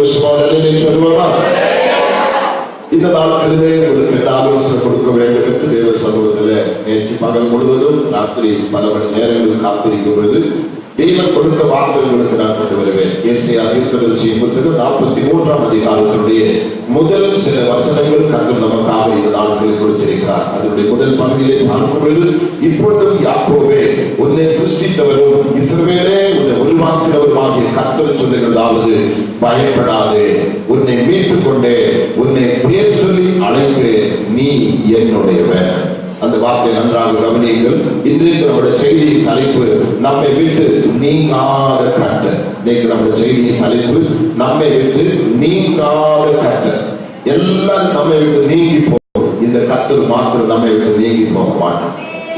சந்தோஷமாக சொல்லுவாரா? இந்த நாட்களிலே உங்களுக்கு ஆலோசனை கொடுக்க வேண்டும் என்று தேவ சமூகத்தில் நேற்று பகல் முழுவதும் ராத்திரி பல மணி நேரங்கள் காத்திருக்கிறது. தேவன் கொடுத்த வார்த்தைகளுக்கு நான் கொண்டு வருவேன். ஏசாயா தீர்க்கதரிசியின் புத்தகம் 43ஆம் அதிகாரத்தினுடைய முதல் சில வசனங்கள் கர்த்தர் நமக்காக இந்த நாட்களில் கொடுத்திருக்கிறார். அதனுடைய முதல் பகுதியிலே பார்க்கும் பொழுது, இப்பொழுதும் யாக்கோபே உன்னை சிருஷ்டித்தவரும் இஸ்ரவேலே உன்னை உருவாக்கினவருமாகிய கர்த்தர் சொல்லுகிறதாவது, பயப்படாதே, உன்னை மீட்டுக் கொண்டே, உன்னை பேர் சொல்லி அழைத்து, நீ என்னுடையவன். அந்த வார்த்தை நன்றாக கவனியுங்கள். இன்றைக்கு நம்முடைய செய்தியின் தலைப்பு நம்மை விட்டு நீங்காத கர்த்தர். இன்னைக்கு நம்முடைய செய்தியின் தலைப்பு நம்மை விட்டு நீங்காத கர்த்தர். எல்லாம் நம்மை விட்டு நீங்கி போகும். இந்த கர்த்தர் மாத்திரம் நம்மை விட்டு நீங்கி போக மாட்டோம்.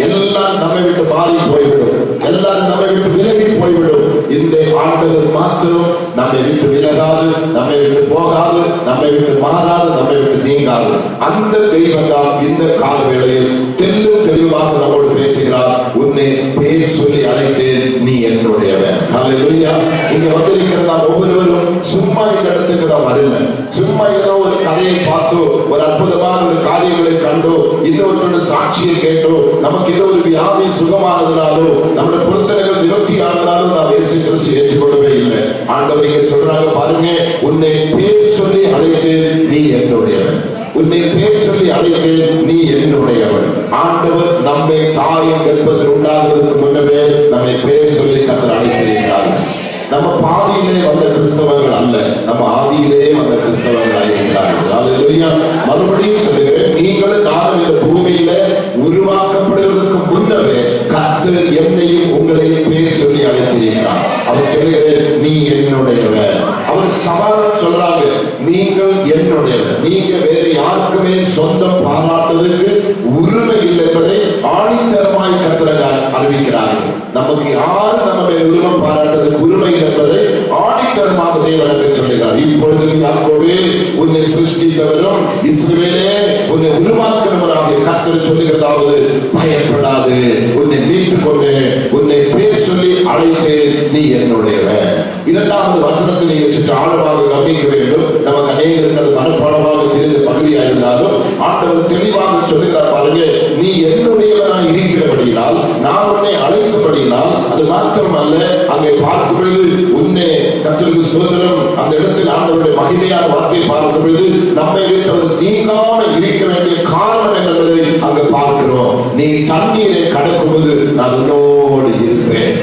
எல்லாம் நம்மை விட்டு மாறி போய்விடும். எல்லாம் நம்மை விட்டு விலகி போய்விடும். இந்த ஆண்டவர் மாத்திரம் நம்மை விட்டு விலகாது, நம்மை விட்டு போகாது, நம்மை விட்டு மாறாது, நம்மை விட்டு நீங்காது. அந்த தெய்வம் தான் இந்த கால வேளையில் தெல்லும் தெளிவாக நம்மோடு பேசுகிறார். உன்னை பேர் சொல்லி அழைத்தேன், நீ என்னுடையவன். ஹல்லேலூயா. இங்க வந்திருக்கிற நாம் ஒவ்வொருவரும் சும்மா இந்த இடத்துக்கு நாம் வரல. சும்மா ஏதோ ஒரு கதையை பார்த்தோ, ஒரு அற்புதமான ஒரு காரியங்களை கண்டோ, இன்னொருத்தோட சாட்சியை கேட்டோ, நமக்கு ஏதோ ஒரு வியாதி சுகமானதுனாலோ, நம்முடைய பொருத்தனைகள் நிவர்த்தி ஆனதுனாலும் நாம் இயேசு கிறிஸ்து ஏற்றுக்கொள்ளவே இல்லை. ஆண்டவர் இங்க சொல்றாங்க பாருங்க, உன்னை பேர் சொல்லி அழைத்தேன், நீ என்னுடையவன். உன்னை பேர் சொல்லி அழைத்தேன், நீ என்னுடையவன். ஆண்டவர் நம்மை தாயின் கர்ப்பத்தில் உண்டாகிறதுக்கு முன்னவே நம்மை பேர் சொல்லி கர்த்தர் அழைத்திருக்கிறார்கள். நம்ம பாதியிலே வந்த கிறிஸ்தவர்கள் அல்ல, நம்ம ஆதியிலே வந்த கிறிஸ்தவர்கள் ஆகியிருக்கிறார்கள். ஹல்லேலூயா. மறுபடியும் சொல்லுகிறேன், நீங்களும் நானும் இந்த பூமியில உருவாக்கப்படுவதற்கு முன்னவே கர்த்தர் என்னையும் உங்களையும் பேர் சொல்லி அழைத்திருக்கிறார். அவர் சொல்லுகிறேன், நீ என்னுடையவன். அவர் சவால் சொல்றாங்க, நீங்கள் என்னுடையவன். நீங்க வேறு யாருக்குமே சொந்தம் பாராட்டுவதற்கு உரிமை இல்லை என்பதை ஆணித்தரமாய் கர்த்தர் அறிவிக்கிறார்கள். நமக்கு யாரும் நம்ம உரிமை பாராட்டுவதற்கு உரிமை என்பதை ஆணித்தரமாக தேவன் சொல்லுகிறார். இப்பொழுது யாக்கோபே உன்னை சிருஷ்டித்தவரும் இஸ்ரவேலே உன்னை உருவாக்குறவராக கர்த்தர் சொல்லுகிறதாவது, பயப்படாது, உன்னை மீட்டுக் கொண்டு, உன்னை பேர் சொல்லி அழைத்து, நீ என்னுடையவன். இரண்டாவது வசனத்தில் நீங்கள் சற்று ஆழமாக கவனிக்க வேண்டும். நமக்கு அநேகருக்கு அது மனப்பாடமாக தெரிந்த பகுதியாக இருந்தாலும் ஆண்டவர் தெளிவாக சொல்லுகிறார் பாருங்க, நீ என்னுடையவனாக இருக்கிறபடியினால், நான் உன்னை அழைத்தபடியினால், அது மாத்திரமல்ல, அங்கே பார்க்கும் பொழுது உன்னை கர்த்தருக்கு ஸ்தோத்திரம், அந்த இடத்தில் ஆண்டவருடைய மகிமையான வார்த்தை பார்க்கும் பொழுது நம்மை விட்டு நீங்காமல் இருக்க வேண்டிய காரணம் என்பதை அங்கு பார்க்கிறோம். நீ தண்ணீரை கடக்கும்போது நான் உன்னோடு இருப்பேன்.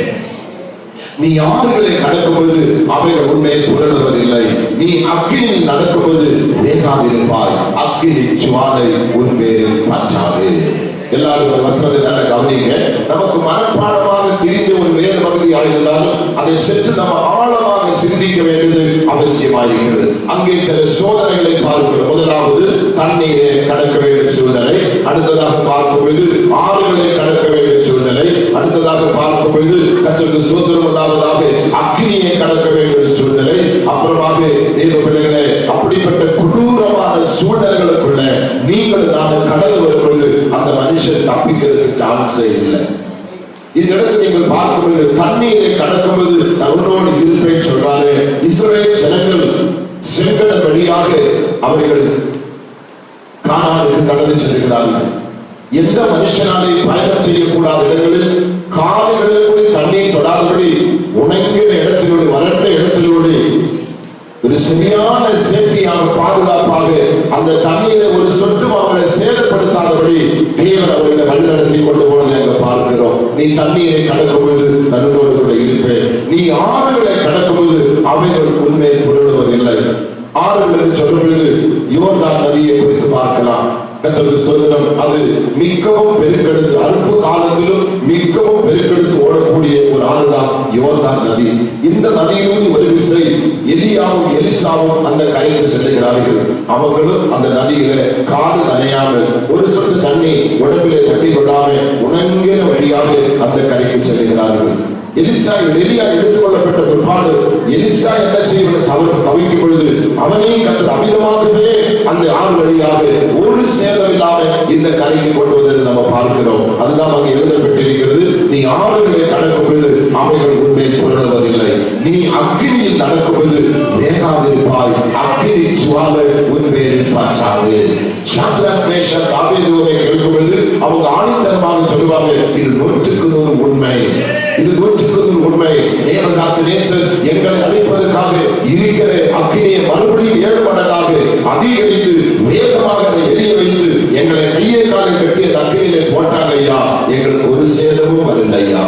நீ ஆறுகளை கடக்கும் பொழுது அவைகள் உன்னை புரளுவதில்லை. நீ அக்கினியில் நடக்கும்போது வேகாதிருப்பாய், அக்கினி ஜுவாலை உன் பேரில் பற்றாது. எல்லாரும் வசனத்தை நல்ல கவனிங்க. நமக்கு மனப்பாடமாக தெரிந்த ஒரு வேத பகுதியாக இருந்தாலும் அதை சற்று நம்ம ஆழமாக சிந்திக்க வேண்டியது அவசியமாயிருக்கிறது. அங்கே சில சோதனைகளை பார்க்கிறோம். முதலாவது தண்ணீரை கடக்க வேண்டிய சூழ்நிலை, அடுத்ததாக பார்க்கும் பொழுது ஆறுகளை கடக்க வேண்டிய சூழ்நிலை, அடுத்ததாக பார்க்கும் பொழுது கர்த்தருக்கு ஸ்தோத்திரம் உண்டாவதாக அக்கினியை கடக்க வேண்டிய சூழ்நிலை, அப்புறமாக தேவ பிள்ளைகளே, அப்படிப்பட்ட கொடூரமான சூழ்நிலைகளுக்குள்ள நீங்கள் நான் கடந்து வரும் பொழுது அந்த மனுஷன் தப்பிக்கிறதுக்கு சான்ஸே இல்லை. இந்த இடத்துல நீங்கள் பார்க்கும்போது தண்ணீரை கடக்கும்போது அவனோடு இருப்பேன் சொல்றாரு. இஸ்ரவேல் ஜனங்கள் செங்கடல் வழியாக அவர்கள் கானானுக்கு கடந்து செல்கிறார்கள். எந்த மனுஷனாலே பயணம் செய்யக்கூடாத இடங்களில் கால்களில் கூட தண்ணீர் தொடாதபடி உணங்கின இடத்திலோடு, வறண்ட இடத்திலோடு ஒரு சரியான சேஃப்டியாக, பாதுகாப்பாக அந்த தண்ணீரை ஒரு சொட்டு அவர்களை சேதப்படுத்தாதபடி தேவன் அவர்களை வழிநடத்தி கொண்டு போனதை அங்க பார்க்கிறோம். நீ தண்ணீரை கடக்கும் பொழுது தன்னோடு கூட இருப்பேன். நீ ஆறுகளை கடக்கும் போது அவைகள் உண்மையை புரளுவதில்லை. ஆறுகள் சொல்லும் பொழுது யோர்தான் நதியை குறித்து பார்க்கலாம். அது மிகவும் பெருக்கெடுத்து, அறுப்பு காலத்திலும் மிகவும் பெருக்கெடுத்து ஓடக்கூடிய ஒரு ஆறுதான் யோர்தான் நதி. இந்த நதியிலும் ஒரு விசை எலியாவும் எலிசாவும் அந்த கரைக்கு செல்லுகிறார்கள். அவர்களும் அந்த நதியில காது நனையாமல், ஒரு சொட்டு தண்ணி உடம்பிலே தட்டி கொள்ளாமல் உணங்கிற வழியாக அந்த கரைக்கு செல்லுகிறார்கள். எலியா எடுத்துக்கொள்ளப்பட்ட பிற்பாடு எலிசா என்ன செய்வது தவிக்கும் பொழுது அவனையும் கர்த்தர் அமிதமாகவே அந்த ஆறு வழியாக ஒரு சேதம் இல்லாமல் இந்த கரைக்கு கொண்டு வந்தது நம்ம பார்க்கிறோம். அதுதான் அங்கே எழுதப்பட்டிருக்கிறது. நீ ஆறுகளை கடக்கும் பொழுது அவைகள் உண்மை புரளுவதில்லை. நீ அக்கினியில் நடக்கும்போது வேகாதிருப்பாய், அக்கினி சுவாலை உன் பேரில் பற்றாது. சாத்ராக் மேஷாக் ஆபேதுகோவை கேட்கும்போது அவங்க ஆணித்தரமாக சொல்லுவாங்க, இது 100% உண்மை, இது 100% உண்மை. நேபுகாத்நேசர் எங்களை அழிப்பதற்காக இருக்கிற அக்கினியை மறுபடியும் 7 மடங்காக அதிகரித்து வேகமாக அதை எரிய வைத்து எங்களை கையை காலை கட்டிய அக்கினியிலே போட்டாங்க ஐயா, எங்களுக்கு ஒரு சேதமும் வரல ஐயா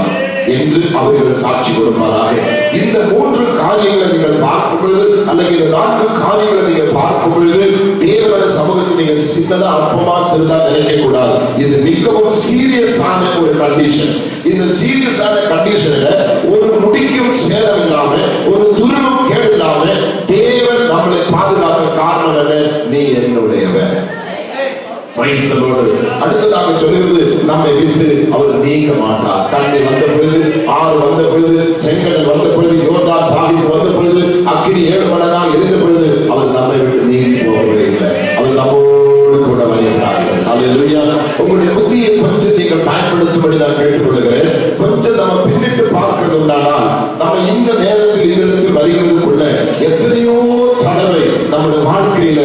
என்று அவர்கள் சாட்சி கொடுப்பாராக. இந்த 3 காரியங்களை நீங்கள் பார்க்கும் பொழுது, அல்லது இந்த 4 காரியங்களை நீங்கள் பார்க்கும் பொழுது, தேவன சமூகத்தில் நீங்க சின்னதா அற்பமா சிறிதா நினைக்க கூடாது. இது மிகவும் சீரியஸான ஒரு கண்டிஷன். இந்த சீரியஸான கண்டிஷன்ல ஒரு முடிக்கும் சேதம் இல்லாம, ஒரு துருவும் கேடு இல்லாம தேவன் நம்மளை பாதுகாக்க காரணம் என்ன? நீ என்னுடையவன். அடுத்ததாக சொல்லுகிறது, நம்மை விட்டு அவர் நீங்க மாட்டார். தண்ணி வந்த பொழுது, ஆறு வந்த பொழுது, செங்கடல் வந்த பொழுது, யோர்தான் பாதிப்பு வந்த பொழுது, அக்கினி 7 மடங்காக இருந்த பொழுது அவர் நம்மை விட்டு நீங்கி போகவே இல்லை. அவர் நம்மோடு கூட வருகிறார்கள். அல்லேலூயா. உங்களுடைய புத்தியை கொஞ்சம் நீங்கள் பயன்படுத்தும்படி நான் கேட்டுக்கொள்கிறேன். கொஞ்சம் நம்ம பின்னிட்டு பார்க்கிறது உண்டானால், நம்ம இந்த நேரத்தில் இந்த இடத்தில் வருகிறதுக்குள்ள எத்தனையோ தடவை நம்முடைய வாழ்க்கையில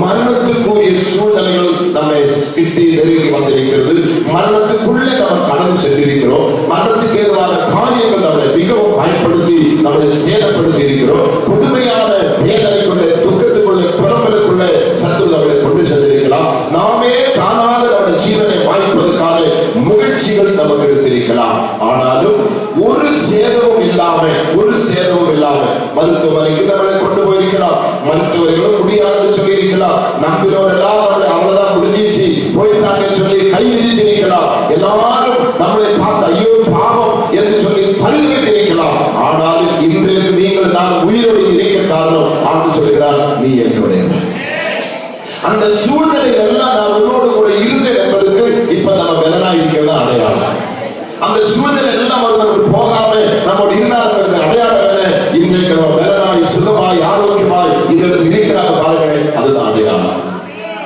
மரணத்துக்குரிய சூழ்நிலைகள் நம்மை கிட்டி நெருங்கி வந்திருக்கிறது. மரணத்துக்குள்ளே நம்ம கடந்து சென்றிருக்கிறோம். மரணத்துக்கு ஏதுவான காரியங்கள் நம்மளை மிகவும் பயன்படுத்தி நம்மளை சேதப்படுத்தி இருக்கிறோம். கொடுமையான வேதனைக்குள்ளே, துக்கத்துக்குள்ளே, புறம்பலுக்குள்ளே சத்துரு நம்மளை கொண்டு சென்றிருக்கலாம். நாமே தானாக நம்முடைய ஜீவனை வாய்ப்பதற்கான முயற்சிகள் நமக்கு எடுத்திருக்கலாம். ஆனாலும் ஒரு சேதமும் இல்லாம மருத்துவமனைக்கு நம்மளை கொண்டு போயிருக்கலாம். மருத்துவர்களும் முடியாதுன்னு சொல்லி இருக்கலாம். நம்பினோர் எல்லாம் அவ்வளவுதான் முடிஞ்சிச்சு போயிட்டாங்க சொல்லி கை விதித்திருக்கலாம். எல்லாரும் நம்மளை பார்த்து ஐயோ பாவம் என்று சொல்லி பரிந்துரைத்து இருக்கலாம். ஆனாலும் இன்றைக்கு நீங்கள் நான் உயிரோடு இருக்க காரணம் ஆண்டு சொல்கிறார், நீ என்னுடையவன். அந்த சூழ்நிலை எல்லாம் நான் உன்னோடு கூட இருந்தேன் என்பதற்கு இப்ப நம்ம வெலனா இருக்கிறதா அடையாளம். அந்த சூழ்நிலை எல்லாம் ஒருவருக்கு போகாம நம்மோட இருந்தார்கள் அடையாளம் என்ன? இன்றைக்கு நம்ம வெலனாய், சுகமாய், ஆரோக்கியமாய் இதற்கு இருக்கிறாங்க பாருங்க, அதுதான் அடையாளம்.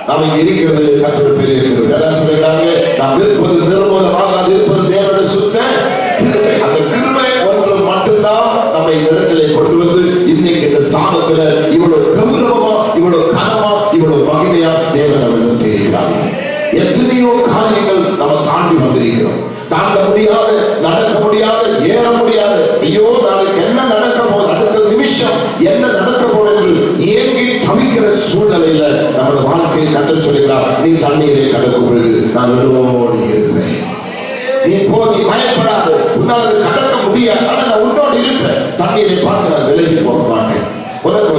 நாம இருக்கிறது கர்த்தருடைய பேரில் இருக்கிறது. அதான் சொல்லுகிறாங்க, நாம் இருப்பது நிர்மூலமாக, அது இருப்பது தேவனுடைய சுத்த கிருபை. அந்த கிருபை ஒன்று மட்டும்தான் நம்மை இடத்திலே கொண்டு வந்து இன்னைக்கு இந்த ஸ்தானத்துல இவ்வளவு கௌரவமா, இவ்வளவு கனமா, இவ்வளவு மகிமையா தேவன் நம்ம தெரிகிறாங்க. எத்தனையோ காரியங்கள் நம்ம தாண்டி வந்திருக்கிறோம். தாண்ட முடியாது, நடக்க முடியாது, ஏற முடியாது. ஐயோ நாளைக்கு என்ன நடக்க போகுது, அடுத்த நிமிஷம் என்ன நடக்க போகுது என்று ஏங்கி தவிக்கிற சூழ்நிலையில நம்மளோட வாழ்க்கையை கற்றுச் சொல்கிறார், நீ தண்ணீரை கடக்கும் பொழுது நான் உன்னோடு இருப்பேன். நீ போதி பயப்படாது, உன்னால் கடக்க முடியாது, ஆனா நான் உன்னோடு இருப்பேன். தண்ணீரை பார்த்து நான் விலகி போக மாட்டேன்.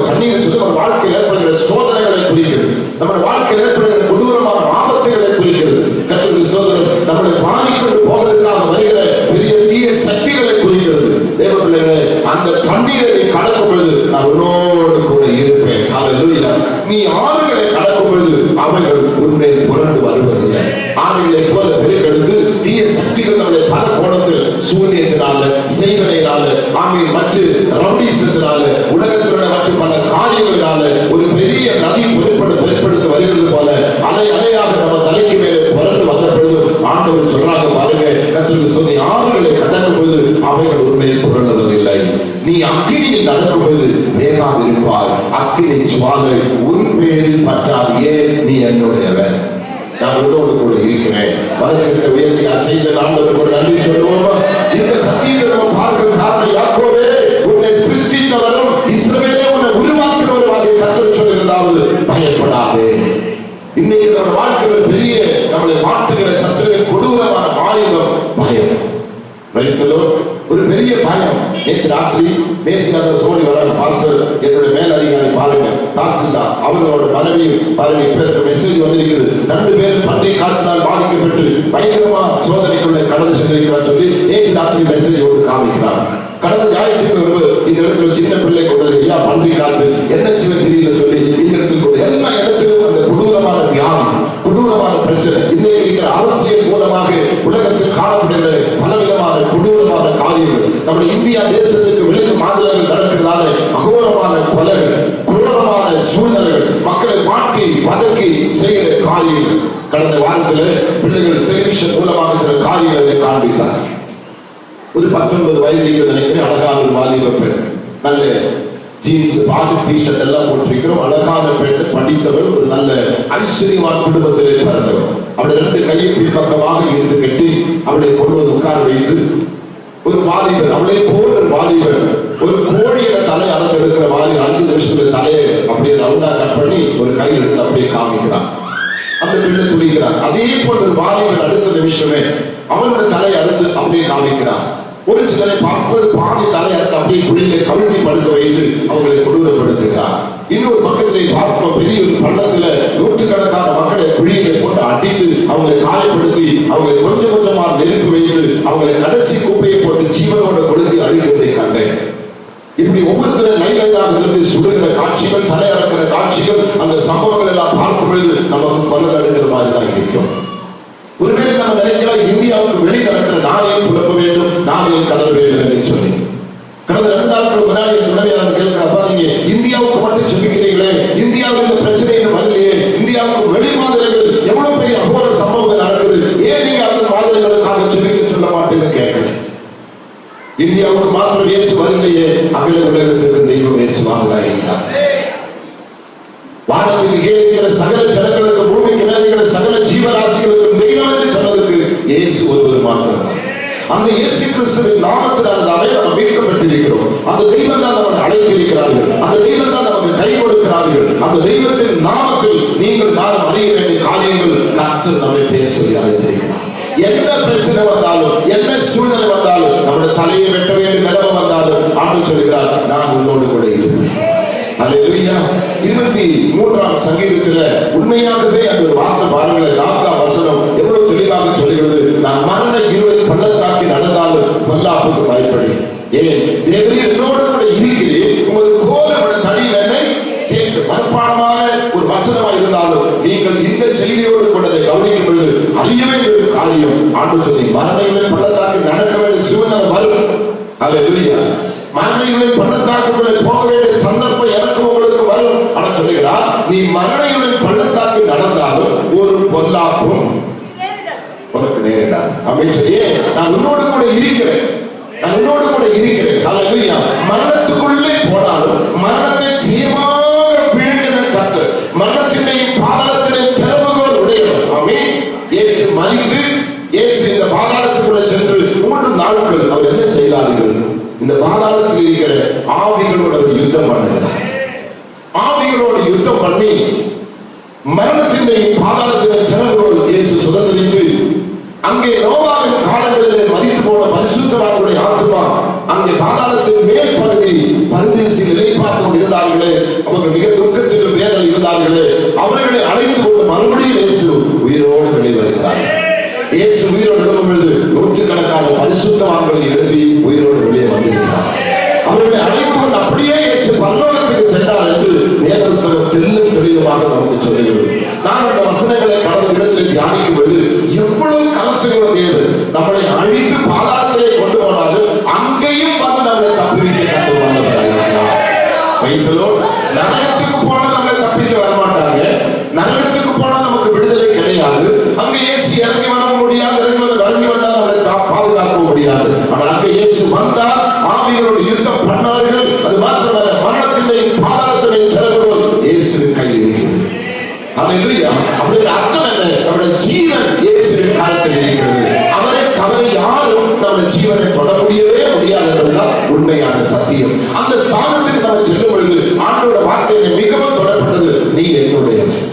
தண்ணீரை சொல்லி நம்ம வாழ்க்கையில் ஏற்படுகிற சோதனைகளை குறிக்கிறது. நம்ம வாழ்க்கையில் ஏற்படுகிற கொடூரமான ஆபத்துகளை குறிக்கிறது. கர்த்தருடைய சோதனை நம்மளை பாதிக்கொண்டு போவதற்காக வருகிற பெரிய தீய சக்திகளை குறிக்கிறது. தேவ பிள்ளைகளே, அந்த தண்ணீரை கடக்கும் பொழுது நான் உன்னோடு கூட இருப்பேன். ஹல்லேலூயா. நீ ஆறுகளை கடக்கும் பொழுது அவைகள் உன்னை புரண்டு வருவதில்லை. ஆறுகளை போல வெளிக்கெடுத்து தீய சக்திகள் நம்மளை பல கோணத்தில் சூழ்நிலையினால, செய்வனையினால, மற்ற ரவுடிசத்தினால, உலகத்தினுடைய மற்ற பல காரியங்களினால ஒரு பெரிய நதி பெருப்படுத்த வருகிறது போல அலை அலையாக நம்ம தலைக்கு மேலே புரண்டு வந்த பொழுது ஆண்டவர் சொல்றாங்க பாருங்க, கர்த்தருடைய சோதனை ஆறுகளை கடக்கும் பொழுது அவைகள் உண்மையில் புரளுவதில்லை. நீ அக்கினியில் நடக்கும் பொழுது வேகாதிருப்பாய், அக்கினி சுவாலை உன் பேரில் பற்றாது. ஏன்? நீ என்னுடையவன், நான் உன்னோடு கூட இருக்கிறேன். வலதுகரத்தை உயர்த்தி அசைந்த ஆண்டவருக்கு ஒரு நன்றி சொல்லுவோமா? இந்த சத்தியத்தை நம்ம பார்க்க காரணம், யாக்கோபே உன்னை சிருஷ்டித்தவரும் இஸ்ரவேலே உன்னை உருவாக்கினவருமாக கர்த்தர் சொல்லியிருந்தாவது பயப்படாதே. இன்னைக்கு நம்ம வாழ்க்கையில பெரிய நம்மளை மாட்டுகிற சத்துருவின் கொடூரமான ஆயுதம் பயம். ஒரு பெரிய பயம். நேற்று ராத்திரி பேசியாத சோழி வர பாஸ்டர் என்னுடைய மேல் அதிகாரி பாருங்க, தாசில்தார், அவர்களோட மனைவி மெசேஜ் வந்திருக்கிறது. 2 பேர் பன்றி காய்ச்சலால் பாதிக்கப்பட்டு பயங்கரமா சோதனைக்குள்ள கடந்து சென்றிருக்கிறார் சொல்லி நேற்று ராத்திரி மெசேஜ் ஒன்று காமிக்கிறார். கடந்த ஞாயிற்றுக்கிழமை இந்த இடத்துல சின்ன பிள்ளை கொண்டது, ஐயா பன்றி காய்ச்சல் என்ன சிவ தெரியல சொல்லி இந்த இடத்துல கூட எல்லா இடத்திலும் அந்த கொடூரமான வியாதி, கொடூரமான பிரச்சனை, இன்னைக்கு இருக்கிற அரசியல் மூலமாக உலகத்தில் காணப்படுகிற பலவிதமான கொடூரமான காரியங்கள், நம்முடைய இந்தியா தேசத்துக்கு வெளியே மாநிலங்கள் நடக்கிறதால அகோரமான கொலைகள், குரூரமான சூழ்நிலைகள், மக்களை மாட்டி வதக்கி செய்கிற காரியங்கள். கடந்த வாரத்தில் பிள்ளைகள் டெலிவிஷன் மூலமாக சில காரியங்களை காண்பித்தார். ஒரு 19 வயது நினைக்கிறேன். அழகான ஒரு வாலிப பெண், நல்ல ஜீன்ஸ் பாதி டிஷர்ட் எல்லாம் போட்டிருக்கிறோம். அழகான பெண், படித்தவள், ஒரு நல்ல ஐஸ்வர்யவான் குடும்பத்திலே பிறந்தவள். அவளை 2 கையை பின்பக்கமாக இழுத்து கட்டி அவளை கொண்டு உட்கார வைத்து ஒரு வாலிபன், அவளை போன்ற ஒரு வாலிபன், ஒரு கோழியோட தலை அறந்து எடுக்கிற மாதிரி 5 நிமிஷத்துல தலையை அப்படியே ரவுண்டா கட் பண்ணி ஒரு கையில் எடுத்து அப்படியே காமிக்கிறான். அந்த பெண்ணை துணிக்கிறார். அதே போன்ற ஒரு வாலிபன் அடுத்த நிமிஷமே அவனோட தலை அறுத்து அப்படியே காமிக்கிறார். ஒரு சிலரை பார்ப்பது பாதி தலை அறுத்து அப்படியே குழியிலே கவிழ்த்தி படுக்க வைத்து அவங்களை கொடூரப்படுத்துகிறார். இன்னொரு பக்கத்திலே பார்ப்போம், பெரிய ஒரு பள்ளத்துல நூற்றுக்கணக்கான மக்களை குழியிலே போட்டு அடித்து அவங்களை காயப்படுத்தி அவங்களை கொஞ்சம் கொஞ்சமா நெருப்பு வைத்து அவங்களை கடைசி குப்பையை போட்டு ஜீவனோட கொடுத்து அழிக்கிறதை கண்டேன். இப்படி ஒவ்வொருத்தரும் லைலாக இருந்து சுடுகிற காட்சிகள், தலை அறுக்கிற காட்சிகள், அந்த சம்பவங்கள் எல்லாம் பார்க்கும் பொழுது நமக்கு பல அடைகிற மாதிரி தான் இருக்கும். ஒருவேளை நம்ம நினைக்கலாம், இந்தியாவுக்கு வெளியே நடக்கிற நாளையும் புலப்ப வேண்டும், நாளையும் கதற வேண்டும் என்று சொல்லி. கடந்த 2 நாட்களுக்கு முன்னாடி துணைவியாளர் கேட்கிறப்ப, நீங்க இந்தியாவுக்கு மட்டும் சொல்லிக்கிறீங்களே, இந்தியாவில் இந்த பிரச்சனைகள் வரலையே, இந்தியாவுக்கு வெளி மாநிலங்கள் எவ்வளவு பெரிய அகோர சம்பவங்கள் நடக்குது, ஏன் நீங்க அந்த மாநிலங்களுக்காக சொல்ல மாட்டேன்னு கேட்கிறேன். இந்தியாவுக்கு மாத்திரம் இயேசு வரலையே, அகில உலகத்திற்கு தெய்வம் இயேசுவாக இருக்கிறார். வானத்துக்கு கீழே இருக்கிற சகல ஜனங்களுக்கு, பூமிக்கு மேலே இருக்கிற சகல ஜீவராசிகளுக்கும் தெய்வம் என்று சொன்னதுக்கு இயேசு ஒருவர் மாத்திரம். அந்த இயேசு கிறிஸ்துவின் நாமத்தில் அந்த அடையாளம் மீட்கப்பட்டிருக்கிறோம். அந்த தெய்வம் தான் நம்மை அழைத்திருக்கிறார்கள், அந்த தெய்வம் தான் நமக்கு கை கொடுக்கிறார்கள். அந்த தெய்வத்தின் நாமத்தில் நீங்கள் நான் அறிய வேண்டிய காரியங்கள் கர்த்தர் நம்மை பேர் சொல்லி அழைத்திருக்கிறார். என்ன பிரச்சனை வந்தாலும், என்ன சூழ்நிலை வந்தாலும், நம்முடைய தலையை வெட்ட வேண்டிய நிலைமை வந்தாலும் ஆண்டு சொல்கிறார், நான் உன்னோடு கூட இருப்பேன். அல்லேலூயா. 23ஆம் சங்கீதத்துல உண்மையாகவே அந்த ஒரு வார்த்தை பாருங்களேன், 4ஆம் வசனம் எவ்வளவு தெளிவாக சொல்கிறது. நான் மரண இருளில் பள்ளத்தாக்கி நடந்தாலும் பொல்லாப்புக்கு பயப்படேன். ஏன் தேவரீர் என்னோடு கூட இருக்கிறேன், உமது கோல் உமது தடி என்னை தேற்றும். மனப்பாடமான ஒரு வசனமாக இருந்தாலும் நீங்கள் இந்த செய்தியோடு கூட கவனிக்கும் பொழுது அறிய வேண்டிய ஒரு காரியம், ஆண்டு சொல்லி மரண இருளில் பள்ளத்தாக்கி நடக்க வேண்டிய சூழ்நிலை வரும். அல்லேலூயா. மரணையுடன் பள்ளத்தாக்குகளை போக வேண்டிய சந்தர்ப்பம் எனக்கு உங்களுக்கு வரும். ஆனா சொல்லுகிறார், நீ மரணையுடன் பள்ளத்தாக்கு நடந்தாலும் ஒரு பொல்லாப்பும் உனக்கு நேரிடாது அப்படின்னு சொல்லி, நான் உன்னோடு கூட இருக்கிறேன், நான் உன்னோடு கூட இருக்கிறேன். அல்லேலூயா. மரணத்துக்குள்ளே போனாலும் மரணத்தை ஜீவமாக பிழிகிற கர்த்தர், மரணத்தினையும் பாதாளத்தினையும் திறவுகோல் உடையவர். ஆமென். இயேசு மரித்து இயேசு இந்த பாதாளத்துக்குள்ளே சென்று 3 நாட்கள் அவர் என்ன செய்தார்கள்? இந்த பாதாளத்தில் இருக்கிற ஆவிகளோட யுத்தம் பண்ணுகிறார். ஆவிகளோட யுத்தம் பண்ணி மரணத்தினையும் பாதாளத்தினை திறவுகோல் இயேசு சுதந்திரித்து, அங்கே நோவாவின் காலங்களிலே மரித்து போன பரிசுத்தவான்களுடைய ஆத்துமா அங்கே பாதாளத்தின் மேல் பகுதி பரதேசி நிலை பார்த்து இருந்தார்களே, அவர்கள் மிக துக்கத்திலும் வேதனை இருந்தார்களே, அவர்களை அழைத்து கொண்டு மறுபடியும் இயேசு உயிரோடு வெளிவருகிறார். இயேசு உயிரோடு எழுதும் பொழுது நூற்றுக்கணக்கான பரிசுத்தவான்கள் எழுதி உயிரோடு வெளியே வந்திருக்கிறார். அவர்களை அழைத்து கொண்டு அப்படியே இயேசு பரலோகத்துக்கு சென்றார் என்று வேத புத்தகம் தெல்லும் தெளிவாக நமக்கு சொல்லுகிறது. நான் அந்த வசனங்களை கடந்த தினத்தில் தியானிக்கும் பொழுது எவ்வளவு கலசங்கள தேவை நம்மளை அழித்து பாதாளத்திலே கொண்டு போனாலும் அங்கேயும் வந்து நம்மளை தப்பிக்க நரகத்துக்கு போனா நம்மளை தப்பிக்க வரமாட்டாங்க. நரகத்துக்கு போனா நமக்கு விடுதலை கிடையாது. அங்க இயேசு இறங்கி வர முடியாது, இறங்கி வந்தால் நம்மளை பாதுகாக்க முடியாது. ஆனால் அங்க இயேசு வந்தால் ஆவிகளோடு யுத்தம் பண்ணார்கள். அது மாத்திரமல்ல, மரணத்தினையும் பாதாளத்தினையும் திறவுகோல் இயேசுவின் கையில் இருக்கிறது. அல்லேலூயா. அப்படிங்கிற அர்த்தம் என்ன? நம்முடைய ஜீவன் இயேசுவின் கரத்தில் இருக்கிறது. அவரை தவிர யாரும் நம்முடைய ஜீவனை தொட முடியவே முடியாது என்பதுதான் உண்மையான சத்தியம். அந்த ஸ்தானத்துக்கு நம்ம செல்லும் பொழுது ஆண்டோட வார்த்தையை மிகவும் தொடப்பட்டது, நீ என்னுடையவன்,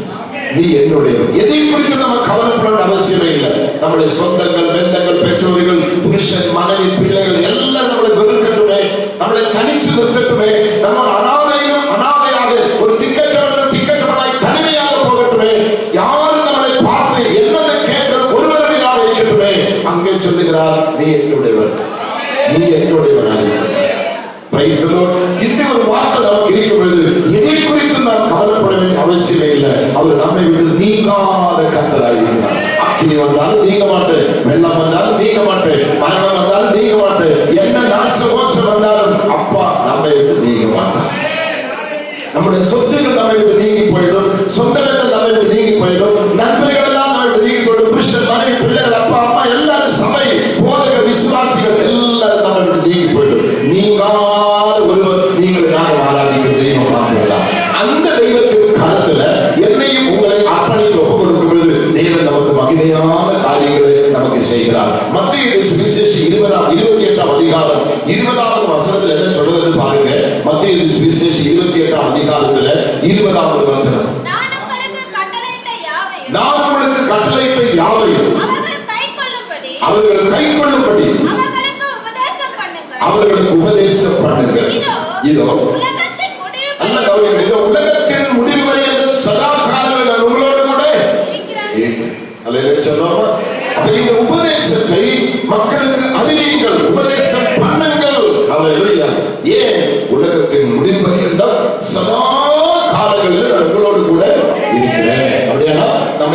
நீ என்னுடையவன். எதை குறித்து நம்ம கவலைப்பட அவசியமே இல்லை. நம்முடைய சொந்தங்கள், பெந்தங்கள், பெற்றோர்கள், புருஷன், மனைவி, பிள்ளைகள் எல்லாம் நம்மளை வெறுக்கட்டுமே, நம்மளை தனிச்சு நிறுத்தட்டுமே, நம்ம அனாதையாக ஒரு திக்கற்றவனாய் தனிமையாக போகட்டுமே, யாரும் நம்மளை பார்த்து என்னதை கேட்கிறது ஒருவராக இருக்கட்டுமே, அங்கே சொல்லுகிறார், நீ என்னுடையவன், நீ என்னுடையவனாக. இந்த ஒரு வார்த்தை நமக்கு இருக்கும் பொழுது எதை குறித்து நாம் கவலைப்பட வேண்டிய அவசியமே இல்லை. அவர் நம்மை விட்டு நீங்காத கர்த்தராக இருக்கிறார். அக்கினி வந்தாலும் நீங்க மாட்டேன், வெள்ளம் வந்தாலும் நீங்க மாட்டேன், மரணம் வந்தாலும் நீங்க மாட்டேன், என்ன நாச மோசம் வந்தாலும் அப்பா நம்மை விட்டு நீங்க மாட்டார். நம்முடைய சொத்துக்கள் நம்மை விட்டு நீங்கி போயிடும், சொந்தங்கள் நம்மை விட்டு நீங்கி போயிடும், நண்பர்கள் எல்லாம் நம்மை விட்டு நீங்கி போயிடும், புருஷன், மனைவி, பிள்ளைகள், அப்பா அம்மா எல்லாரும், சபை போதக விசுவாசிகள் எல்லாரும் மகிமையான காரியங்களை நமக்கு செய்கிறார். மத்தேயு சுவிசேஷம் 28ஆம் அதிகாரம் 20வது வசனத்துல என்ன சொல்றதுன்னு பாருங்க. மத்தேயு சுவிசேஷம் 28ஆம் அதிகாரத்துல 20வது வசனம். நான் உங்களுக்கு கட்டளையிட்ட யாவையும் அவர்கள் கைக்கொள்ளும்படி அவர்களுக்கு உபதேசம் பண்ணுங்கள். இதோ உலகத்தின் முடிவு வரை சதா காலங்கள் உங்களோடு கூட இருக்கிறேன். அல்லேலூயா சொல்லுவோமா? அப்ப இந்த உபதேசத்தை மக்களுக்கு அறிவியுங்கள், உபதேசம் பண்ணுங்கள். அல்லேலூயா. ஏன்? உலகத்தின் முடிவு வரை சதா காலங்களில் உங்களோடு கூட இருக்கிறேன். அப்படின்னா நம்ம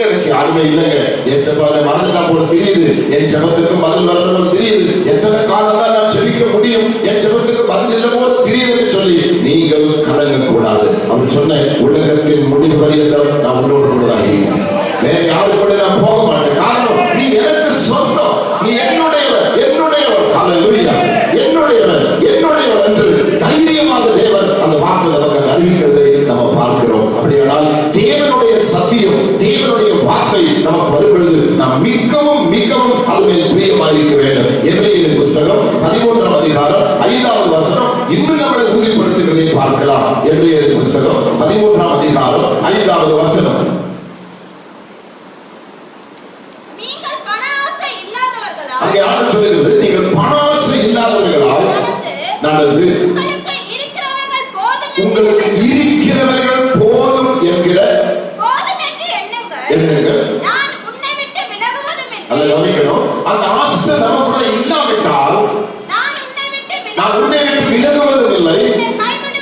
எனக்கு யாருமே இல்லைங்க. என் செவ்வாய் மறந்துட்டா போல தெரியுது. என் ஜெபத்துக்கு பதில் வரணும் போல தெரியுது. எத்தனை காலம் தான் நான் ஜெபிக்க முடியும்? என் ஜெபத்துக்கு பதில் இல்லை போல தெரியுதுன்னு சொல்லி நீங்கள் கலங்க கூடாது. அப்படி சொன்ன உலகத்தின் முடிவு வரையில் நான் உங்களோடு கூடதான் இருக்கிறேன். வேற யாரு கூட நான் போக மாட்டேன். காரணம், நீ எனக்கு சொந்தம், நீ என்னுடையவர், என்னுடையவர். அல்லேலூயா. என்னுடையவர், என்னுடையவர் என்று தைரியமாக தேவன் அந்த வார்த்தை நமக்கு அறிவிக்கிறதை நம்ம பார்க்கிறோம். அப்படியானால் தேவனுடைய சத்தியம், தேவனுடைய வார்த்தை நமக்கு வரும்பொழுது நாம் மிகவும் மிகவும் அதுமேல் பிரியமாயிருக்க வேண்டும். எபிரேயர் புத்தகம் 13ஆம் அதிகாரம் 5வது வசனம் இன்னும் நம்மளை உறுதிப்படுத்துகிறதை பார்க்கலாம். எபிரேயர் புத்தகம் 13ஆம் அதிகாரம் 5வது வசனம். அங்கே ஆண்டு சொல்லுகிறது, நீங்கள் பண ஆசை இல்லாதவர்களால் நடந்து உங்களுக்கு இருக்கிறவர்கள் போதும் என்கிற எண்ணங்கள். அதை கவனிக்கணும். அந்த ஆசை நமக்குள்ள இல்லாவிட்டால் நான் உன்னை விட்டு விலகுவதும் இல்லை,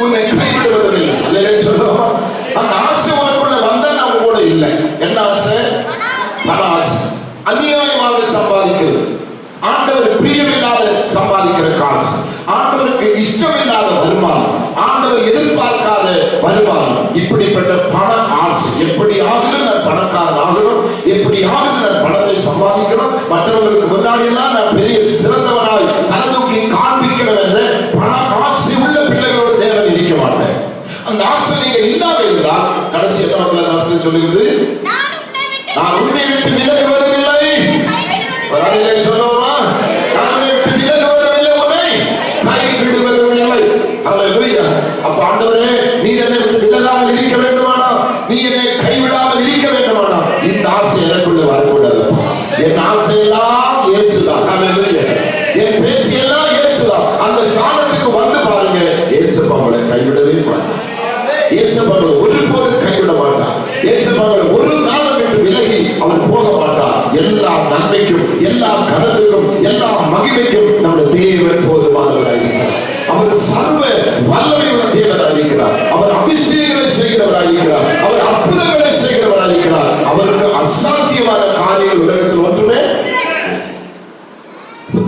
உன்னை கைவிடுவதும் இல்லை. அல்லேலூயா சொல்லுவோமா? அந்த ஆசை உனக்குள்ள வந்தா நம்ம கூட இல்லை. என்ன ஆசை? பண ஆசை. அநியாயமாக சம்பாதிக்கிறது, ஆண்டவர் பிரியமில்லாத சம்பாதிக்கிற காசு, ஆண்டவருக்கு இஷ்டமில்லாத வருமானம், ஆண்டவர் எதிர்பார்க்காத வருமானம், இப்படிப்பட்ட பண ஆசை. எப்படி ஆகணும் நான் பணக்காரன் ஆகணும், எப்படி ஆகணும் நான் பணத்தை சம்பாதிக்கணும், மற்றவர்களுக்கு முன்னாடி எல்லாம் நான் பெரிய சிறந்தவனாய் தலதூக்கி காண்பிக்கணும் என்ற பண ஆசை உள்ள பிள்ளைகளோடு தேவன் இருக்க மாட்டேன். அந்த ஆசை நீங்க இல்லாம இருந்தால் கடைசி என்ன ஆசை சொல்லுகிறது? நான் உன்னை விட்டு விலகுவதும் இல்லை. சொல்லுவோமா? நான் உன்னை விட்டு விலகுவதும் இல்லை, உன்னை கைவிடுவதும் இல்லை. அல்லேலூயா. அப்ப ஆண்டவரே, நீர் என்னை விட்டு விலகாமல் இருக்க வேண்டுமானா, நீ என்னை கைவிடாமல் இருக்க வேண்டுமானா, இந்த ஆசை எனக்குள்ள வரக்கூடாது. என் ஆசையெல்லாம் இயேசுதான். அல்லேலூயா. என் பேச்சு எல்லாம் இயேசுதான். அந்த ஸ்தானத்துக்கு வந்து பாருங்க, இயேசுப்பா உங்களை கைவிடவே மாட்டார். இயேசுப்பா ஒருபோதும் கைவிட மாட்டார். இயேசுப்பா ஒரு நாளும் விட்டு விலகி அவர் போக மாட்டார். எல்லா நன்மைக்கும், எல்லா கனத்துக்கும், எல்லா மகிமைக்கும் நம்முடைய தேவன் போதுமானவராயிருக்கிறார். அவர் சர்வ வல்லமையுள்ள தேவனாயிருக்கிறார். அவர் அதிசயங்களை செய்கிறவராயிருக்கிறார். அவர் அற்புதங்களை செய்கிறவராயிருக்கிறார். அவருக்கு அசாத்தியமான காரியங்கள் உலகத்தில் ஒன்றுமே.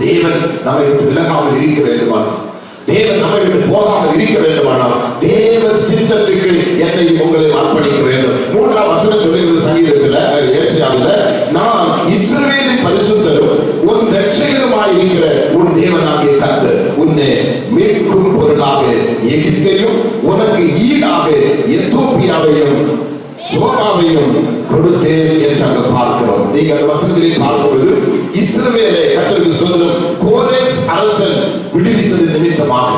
தேவன் நம்மை விட்டு விலகாமல் இருக்க வேண்டுமானால், தேவன் நம்மை விட்டு போகாமல் இருக்க வேண்டுமானால், தேவ சித்தத்துக்கு என்னை உங்களை அர்ப்பணிக்க வேண்டும். 3ஆம் வசனம் சொல்லுகிறது சங்கீதத்தில், ஏசாயாவில், நான் இஸ்ரவேலின் பரிசுத்தரும் உன் இரட்சகருமாய் இருக்கிற உன் தேவனாகிய கர்த்தர் உன்னை மீட்கும் பொருளாக எகிப்தையும் உனக்கு ஈடாக எத்தியோப்பியாவையும் சோபாவையும் கொடுத்தேன் என்று அங்கு பார்க்கிறோம். நீங்க அந்த வசனத்திலே பார்க்கிறது, இஸ்ரவேலை கர்த்தருக்கு ஸ்தோத்திரம், கோரேஸ் அரசன் விடுவித்தது நிமித்தமாக,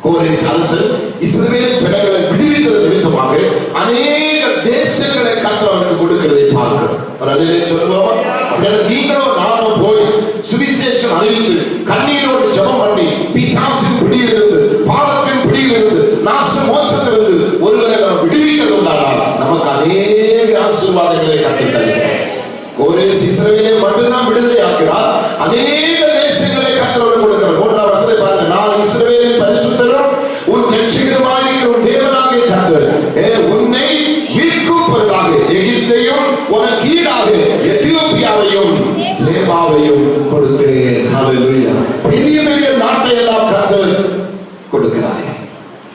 கோரேஸ் அரசன் இஸ்ரவேல் ஜனங்களை விடுவித்தது நிமித்தமாக அநேக தேசங்களை கர்த்தர் அவருக்கு கொடுக்கிறதை பார்க்கிறோம். ஒரு அலையிலே சொல்லுவோமா? அப்படின்னா நீங்களும் நானும் போய் சுவிசேஷம் அறிவித்து கண்ணீரோடு ஜெபம் பண்ணி பிசாசின் பிடியிலிருந்து, பாவத்தின் பிடியிலிருந்து, நாச மோசத்திலிருந்து ஒருவரை நாம் விடுவிக்கிறதானால் நமக்கு அநேக ஆசீர்வாதங்களை கற்றுத் தருகிறார். கோரேஸ் இஸ்ரவேலை மட்டும்தான் விடுதலை ஆக்கிறார், அநேக தேசங்களை கர்த்தர் கொடுக்கிறார். 3ஆம் வசனத்தை பாருங்க, நான் இஸ்ரவேலின் பரிசுத்தரும் உன் இரட்சகருமாயிருக்கிற உன் தேவனாகிய கர்த்தர் உன்னை மீட்கும் பொருளாக எகிப்தையும் உனக்கு ஈடாக எத்தியோப்பியாவையும் சேபாவையும் கொடுக்கிறேன். ஹல்லேலூயா. பெரிய பெரிய நாட்டை எல்லாம் கர்த்தர் கொடுக்கிறார்.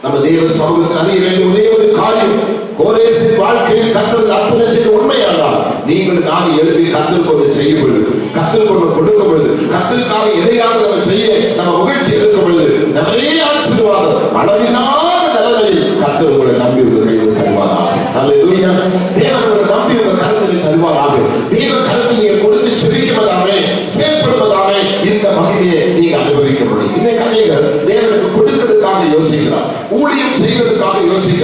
நம்ம தேவ சமூகத்தில் அறிய வேண்டிய ஒரே ஒரு காரியம், கோரேசின் வாழ்க்கையில் கர்த்தர் அற்புதம் செய்த உண்மையானால் நீங்கள் நான் எழுதி கர்த்தருக்கு ஒன்று செய்யும் பொழுது, கர்த்தருக்கு ஒன்று கொடுக்கும் பொழுது, கர்த்தருக்காக எதையாவது நம்ம செய்ய நம்ம முயற்சி எடுக்கும் பொழுது நிறைய ஆசீர்வாதம், அளவில்லாத நிலைமையில் கர்த்தர் உங்களை நம்பி உங்கள் கையில் தருவாராக. அல்லேலூயா. தேவன் உங்களை நம்பி உங்கள் கருத்தில் தருவாராக.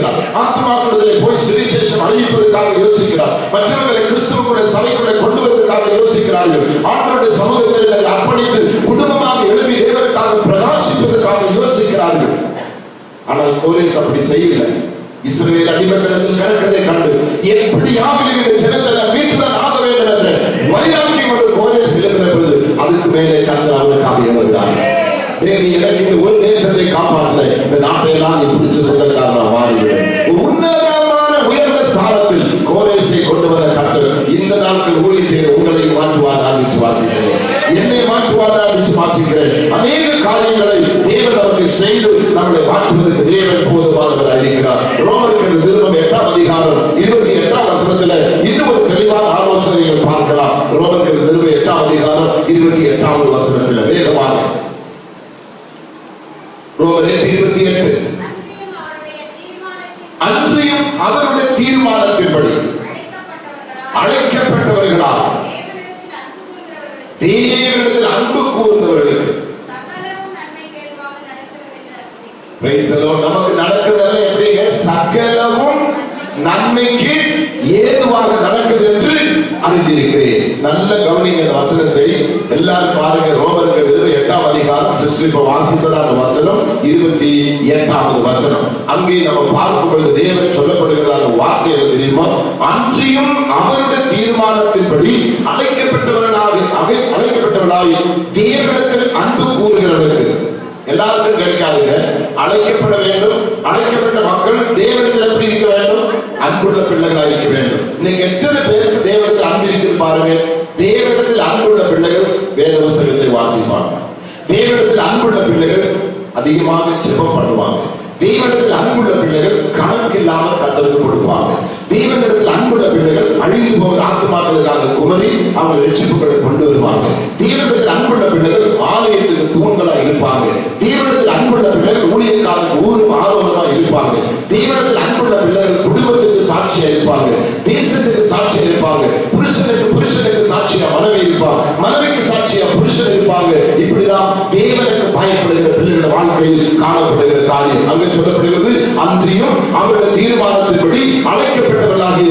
யோசிக்கிறார். ஆத்மாக்களிலே போய் சுவிசேஷம் அறிவிப்பதற்காக யோசிக்கிறார். மற்றவர்களை கிறிஸ்துவுக்குள்ள சபைக்குள்ளே கொண்டு வருவதற்காக யோசிக்கிறார்கள். ஆண்டவருடைய சமூகத்தில் அர்ப்பணித்து குடும்பமாக எழுப்பி தேவனுக்காக பிரகாசிப்பதற்காக யோசிக்கிறார்கள். ஆனால் கோரேஸ் அப்படி செய்யல. இஸ்ரவேல் அடிமைத்தனத்தில் கிடக்கிறதை கண்டு எப்படியாவது இந்த ஜனத்தை மீட்டுதான் ஆக வேண்டும் என்ற வைராக்கியம் ஒரு கோரேஸ் எழுந்த பொழுது அதுக்கு மேலே கர்த்தர் அவருக்காக எழுதுகிறார். எனக்கு இந்த ஒரு தேசத்தை காப்பாற்ற இந்த நாட்டை எல்லாம் நீ பிடிச்ச சொந்தக்காரன் மாறிவிடும். உன்னதமான உயர்ந்த ஸ்தானத்தில் கோரேசை கொண்டு வந்த கர்த்தர் இந்த நாட்கள் ஊழி செய்ய உங்களை மாற்றுவார். நான் விசுவாசிக்கிறேன், என்னை மாற்றுவார். நான் விசுவாசிக்கிறேன். அநேக காரியங்களை தேவன் அவர்கள் செய்து நம்மளை மாற்றுவதற்கு தேவன் போதுமானவர் இருக்கிறார். ரோமர்கள் நிருபம் 8ஆம் அதிகாரம் 28ஆம் வசனத்தில் இன்னும் ஒரு தெளிவான ஆலோசனைகள் பார்க்கலாம். ரோமர்கள் நிருபம் 8ஆம் அதிகாரம் 28ஆவது வசனத்தில் வேகமாக ரோமர் 8:28 அன்றியும் அவருடைய தீர்மானத்தின்படி அழைக்கப்பட்டவர்களா தேவனிடத்தில் அன்பு கூர்ந்தவர்களுக்கு நமக்கு நடக்கிறதல்ல எப்படிங்க சகலமும் நன்மைக்கு ஏதுவாக நடக்குது என்று அறிந்திருக்கிறேன். நல்ல கவனிங்க இந்த வசனத்தை எல்லாரும் பாருங்க. ரோமர்கள் 8ஆம் அதிகாரம் சிஸ்டர் வாசித்ததான வசனம் 28வது வசனம். அங்கே நம்ம பார்க்கும் பொழுது தேவன் சொல்லப்படுகிறதான வார்த்தை என்ன தெரியுமா? அன்றியும் அவருடைய தீர்மானத்தின்படி அழைக்கப்பட்டவர்களாகி தேவனிடத்தில் அன்பு கூறுகிறவர்களுக்கு எல்லாருக்கும் கிடைக்காதுங்க. அழைக்கப்பட வேண்டும். அழைக்கப்பட்ட மக்கள் தேவனிடத்தில் எப்படி இருக்க வேண்டும்? அன்புள்ள பிள்ளைகளாக இருக்க வேண்டும். இன்னைக்கு எத்தனை பேருக்கு தேவனிடத்தில் அன்பு இருக்குது பாருங்க. தேவனிடத்தில் அன்புள்ள பிள்ளைகள் வேத புத்தகத்தை வாசிப்பாங்க. தேவனிடத்தில் அன்புள்ள பிள்ளைகள் அதிகமாக ஜெபம் பண்ணுவாங்க. தேவனிடத்தில் அன்புள்ள பிள்ளைகள் கணக்கு இல்லாமல் கர்த்தருக்கு கொடுப்பாங்க. தேவனிடத்தில் அன்புள்ள பிள்ளைகள் அழிந்து போகிற ஆத்துமாக்களுக்காக குமரி அவங்க ரட்சிப்புகளை கொண்டு வருவாங்க. தேவனிடத்தில் அன்புள்ள பிள்ளைகள் ஆலயத்துக்கு தூண்களா இருப்பாங்க. தேவனிடத்தில் அன்புள்ள பிள்ளைகள் ஊழியக்காரருக்கு ஊரும் ஆர்வமா இருப்பாங்க. தேவனிடத்தில் அன்புள்ள பிள்ளைகள் குடும்பத்துக்கு சாட்சியா இருப்பாங்க. தேசத்துக்கு சாட்சியா இருப்பாங்க. புருஷனுக்கு சாட்சியா மனைவி இருப்பாங்க. மனைவிக்கு சாட்சியா புருஷன் இருப்பாங்க. இப்படிதான் தேவனுக்கு பயப்படுகிற பிள்ளைகளோட வாழ்க்கையில் காணப்படுகிற காரியம் அங்கே சொல்லப்படுகிறது. அன்றியும் அவருடைய தீர்மானத்தின்படி அழைக்கப்பட்டவர்களாகி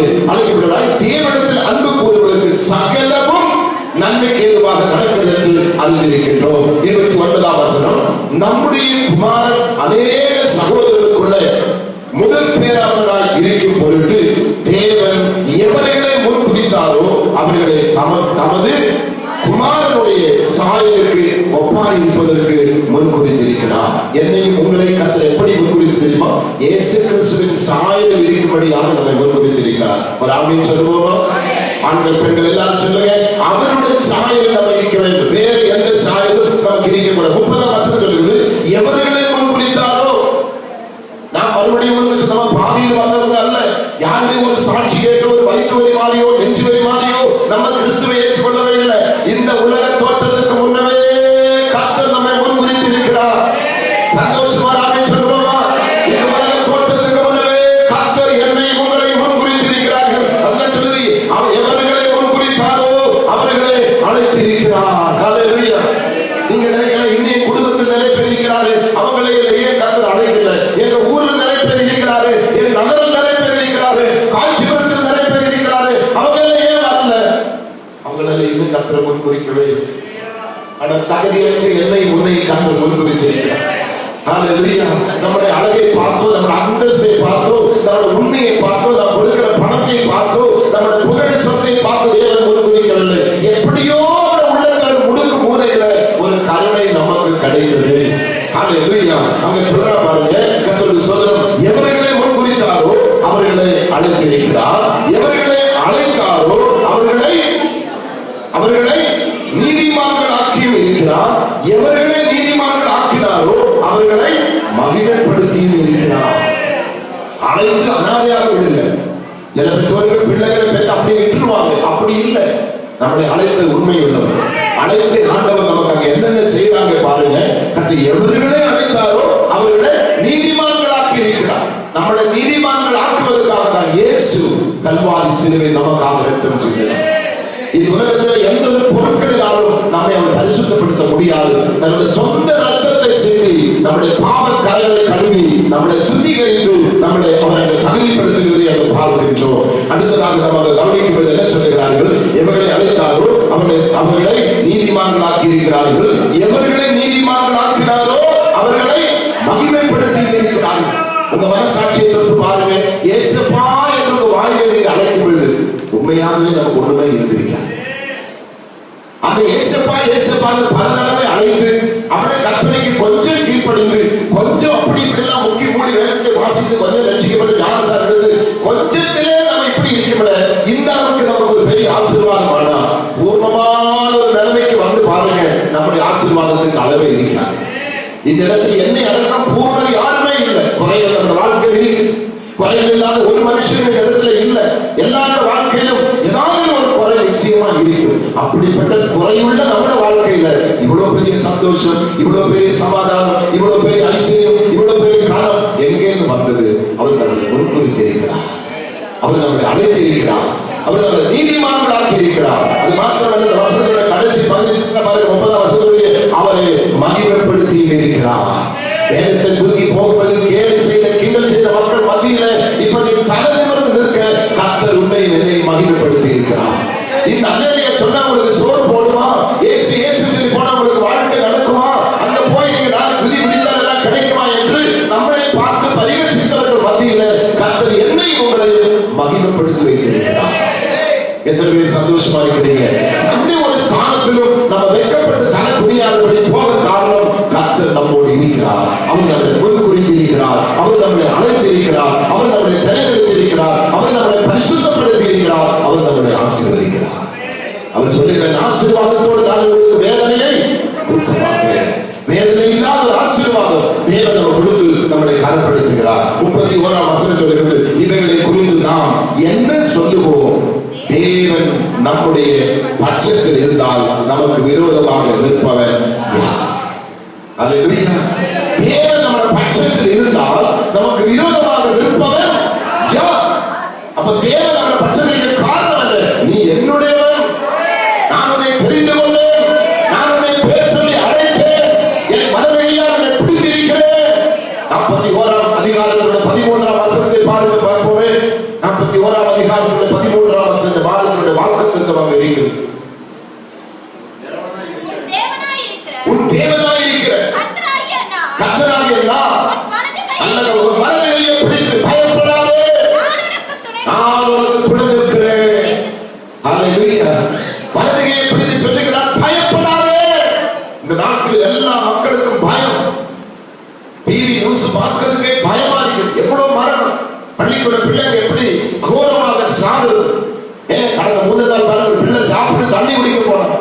தேவனிடத்தில் அன்பு கூறுவதற்கு சகலமும் நன்மைக்கு ஏதுவாக நடக்கிறது என்று அறிந்திருக்கின்றோம். 29ஆம் வசனம் நம்முடைய குமாரன் அநேக சகோதரர்களுக்குள்ள முதல் பேராளராய் இருக்கும் பொருட்டு தேவன் எவர்களை முன்குறித்தாரோ அவர்களை தமது குமாரனுடைய சாயலுக்கு ஒப்பாய் இருப்பதற்கு முன்குறித்திருக்கிறார். என்னையும் உங்களை கர்த்தர் எப்படி முன்குறித்து தெரியுமா? இயேசு கிறிஸ்துவின் சாயலில் இருக்கும்படியாக நம்மை முன்குறித்திருக்கிறார். ஒரு ஆமென் சொல்லுவோமா? ஆண்கள் பெண்கள் எல்லாரும் சொல்லுங்க. அவருடைய சாயலில் நம்ம இருக்க வேண்டும். வேறு எந்த சாயலும் நமக்கு இருக்கக்கூடாது. 30ஆம் வசனம் சொல்லுது எவர்களை முன்குறித்தாரோ. நாம் மறுபடியும் நம்ம பாதியில் வந்தவங்க அல்ல. யாருடைய ஒரு சாட்சி கேட்டு ஒரு வயிற்று வலி மாதிரியோ நெஞ்சு வலி மாதிரியோ நம்ம கிறிஸ்துவை ஏற்றுக்கொள்ளவே இல்லை. இந்த உலக தோற்றத்துக்கு முன்னவே கர்த்தர் நம்மை முன்குறித்திருக்கிறார். சந்தோஷமா ஆமென் சொல்லுவோமா? இந்த உலக தோற்றத்துக்கு முன்னவே கர்த்தர் என்னை உங்களை முன்குறித்திருக்கிறார்கள். அதான் சொல்லுது அவர் எவர்களை முன்குறித்தாரோ அவர்களை அழைத்திருக்கிறார். ஹல்லேலூயா. நீங்க நினைக்கலாம் இன்னைய குடும்பத்தில் நிறைய பேர் இருக்கிறாரு, அவங்களை ஏன் கர்த்தர் அழைக்கல? எங்க ஊர்ல நிறைய பேர் இருக்கிறாரு, எங்க நகரில் நிறைய பேர் இருக்கிறாரு, காஞ்சிபுரத்தில் நிறைய பேர் இருக்கிறாரு, அவங்கள ஏன் வரல? அவங்களால இன்னும் கர்த்தரை முன்குறிக்கவே இல்லை. ஆனால் தகுதியற்ற என்னை உன்னை கர்த்தர் முன்குறித்திருக்கிறார். ஹல்லேலூயா. நம்முடைய அழகை பார்த்தோ, நம்முடைய அந்தஸ்தை பார்த்தோ, நம்முடைய உண்மையை பார்த்தோ, நாம் கொடுக்கிற பணத்தை பார்த்தோ, நம்முடைய புகழ் சொத்தை பார்த்து தேவன் முன்குறிக்கவில்லை. எப்படியோ உள்ளங்கள் முடுக்கு மூலையில ஒரு கருணை நமக்கு கிடைத்தது. ஹல்லேலூயா. அவங்க சொல்ற பாருங்க, கர்த்தருடைய ஸ்தோத்திரம். எவர்களை முன்குறித்தாரோ அவர்களை அழைத்திருக்கிறார். எவர்களை அழைத்தாரோ அவர்களை நீதிமான்கள் ஆக்கியும் இருக்கிறார். எவர்களை நீதிமான்கள் ஆக்கினாரோ அவர்களை மகிமைப்படுத்தியும் இருக்கிறார். அழைத்து அனாதையாக விடுங்க. சில பெற்றோர்கள் பிள்ளைகளை பெற்று அப்படியே விட்டுருவாங்க. அப்படி இல்லை. நம்மளை அழைத்த உண்மை உள்ளவர். அழைத்து ஆண்டவர் நமக்கு அங்க என்னென்ன செய்வாங்க பாருங்க. கர்த்தர் எவர்களை அழைத்தாரோ அவர்களை நீதிமான்கள் ஆக்கி இருக்கிறார். நம்மளை நீதிமான்கள் ஆக்குவதற்காக தான் இயேசு கல்வாரி சிலுவை நமக்காக ரத்தம் சிந்தினார். இந்த உலகத்தில் எந்த ஒரு பொருட்களினாலும் நம்மை அவர் பரிசுத்தப்படுத்த முடியாது. தன்னுடைய சொந்த ரத்தத்தை சிந்தி நம்முடைய பாவ கரைகளை கழுவி நம்மளை சுத்திகரித்து நம்மளை அவர்களை தகுதிப்படுத்துகிறதை அதை பார்க்கின்றோம். அடுத்ததாக நம்ம கவனிக்கும்போது என்ன சொல்லுகிறார்கள்? எவர்களை அழைத்தாரோ அவர்களை நீதிமான்களாக்கி இருக்கிறார்கள். எவர்களை நீதிமான்களாக்கினாரோ அவர்களை மகிமைப்படுத்தி இருக்கிறார்கள். உங்க மனசாட்சியை தொட்டு பாருங்க. ஏசப்பா என்று வாயிலை அழைக்கும் பொழுது உண்மையாகவே நமக்கு ஒண்ணுமே இருந்திருக்காது. அந்த ஏசப்பா பல தடவை அழைத்து அவருடைய கற்பனைக்கு கொஞ்சம் கீழ்ப்படிந்து கொஞ்சம் அப்படி இப்படிலாம் முக்கி மூடி வேதத்தை வாசித்து கொஞ்சம் ரட்சிக்கப்பட்டு ஞானசாரம் எடுத்து கொஞ்சத்திலே நம்ம இப்படி இருக்கல. இந்த அளவுக்கு நமக்கு ஒரு பெரிய ஆசீர்வாதம் ஆனா பூர்ணமான ஒரு நிலைமைக்கு வந்து பாருங்க, நம்முடைய ஆசீர்வாதத்துக்கு அளவே இருக்காது. இந்த இடத்துல என்னை அடக்கம் பூர்ணர் யாருமே இல்லை. குறைகள் நம்ம வாழ்க்கையில் இருக்கு. குறைகள் இல்லாத ஒரு மனுஷன் இந்த இடத்துல இல்லை. எல்லாரோட வாழ்க்கையிலும் ஏதாவது ஒரு குறை நிச்சயமா இருக்கும். அப்படிப்பட்ட குறையுள்ள நம்ம வாழ்க்கையில இவ்வளவு பெரிய சந்தோஷம், இவ்வளவு பெரிய சமாதானம், இவ்வளவு பெரிய ஐஸ்வர்யம், இவ்வளவு பெரிய காலம் எங்கேன்னு வந்தது? அவர் நம்மளை முன்குறித்து இருக்கிறார். அவர் நம்மளை அழைத்து இருக்கிறார். அவர் நம்மளை நீதிமான்களாக்கி இருக்கிறார். அது மாத்திரமல்ல, வசனத்தோட கடைசி பகுதியில் 30ஆம் வசனத்திலே அவரை மகிமைப்படுத்தி இருக்கிறார். வேதத்தை தூக்கி போகும்போது கேலி செய்த கிண்டல் செய்த மக்கள் மத்தியில இப்படி தலைநிமிர்ந்து நிற்க கர்த்தர் உன்னை என்னை மகிமைப்படுத்தி இருக்கிறார். இந்த அல்லேலூயா சொன்னா உங்களுக்கு சோறு போடுமா? இயேசு இயேசு சொல்லி போனா உங்களுக்கு வாழ்க்கை நடக்குமா? அங்க போய் நீங்க நான் விதி விடிந்தால் எல்லாம் கிடைக்குமா என்று நம்மளை பார்த்து பரிகசித்தவர்கள் மத்தியில கர்த்தர் என்னை உங்களை மகிமைப்படுத்தி வைத்திருக்கிறார். எத்தனை பேர் சந்தோஷமா இருக்கிறீங்க? அந்த ஒரு ஸ்தானத்திலும் நம்ம வெட்கப்பட்டு தலை குனியாதபடி போக காரணம் கர்த்தர் நம்மோடு இருக்கிறார். அவர் நம்மை முன்குறித்து இருக்கிறார். அவர் நம்மை அழைத்து இருக்கிறார். அவர் நம்மை தேர்ந்தெடுத்து இருக்கிறார். அவர் நம்மை பரிசுத்தப்படுத்தி இருக்கிறார். அவர் நம்மை ஆசீர்வதிக்கிறார். அவர் சொல்லுகிற ஆசீர்வாதத்தோடு நான் உங்களுக்கு வேதனையை கொடுத்துவாங்க. வேதனை இல்லாத ஆசீர்வாதம் தேவன் நம்ம கொடுத்து நம்மளை கனப்படுத்துகிறார். 31ஆம் வசனம் சொல்கிறது, இவைகளை குறித்து நாம் என்ன சொல்லுவோம்? தேவன் நம்முடைய பட்சத்தில் இருந்தால் நமக்கு விரோதமாக நிற்பவன் யார்? அல்லேலூயா. தேவன் நம்முடைய பட்சத்தில் இருந்தால் நமக்கு விரோதமாக நிற்பவன் யார்? அப்ப தேவன் நம்முடைய பட்சத்தில் காரணம் அல்ல. நீ என்னுடையவன், நான் உன்னை தெரிந்து கொண்டேன், நான் உன்னை பேர் சொல்லி அழைத்தேன், என் மனதையெல்லாம் உன்னை பிடித்திருக்கிறேன். 41ஆம் அதிகாரத்தினுடைய 13ஆம் வசனத்தை பாருங்க பார்ப்போமே. 41ஆம் அதிகாரத்தினுடைய 13ஆம் வசனத்தை பாரதத்தினுடைய வாக்குத்தத்தமாக இருக்கிறது. உன் தேவனாய் இருக்கிற கர்த்தராகிய நான் அல்லது ஒரு மனதையை பிடித்து பயப்படாதே, நான் உனக்கு துணை நிற்கிறேன். அல்லேலூயா. மனதையை பிடித்து சொல்லுகிறார், பயப்படாதே. இந்த நாட்டில் எல்லா மக்களுக்கும் பயம். டிவி நியூஸ் பார்க்கிறதுக்கே பயமா இருக்கு. எவ்வளவு மரணம், பள்ளிக்கூட பிள்ளைங்க எப்படி அகோரமாக சாகுது. கடந்த 3 நாள் பாருங்க, பிள்ளை சாப்பிட்டு தண்ணி குடிக்க போனான்.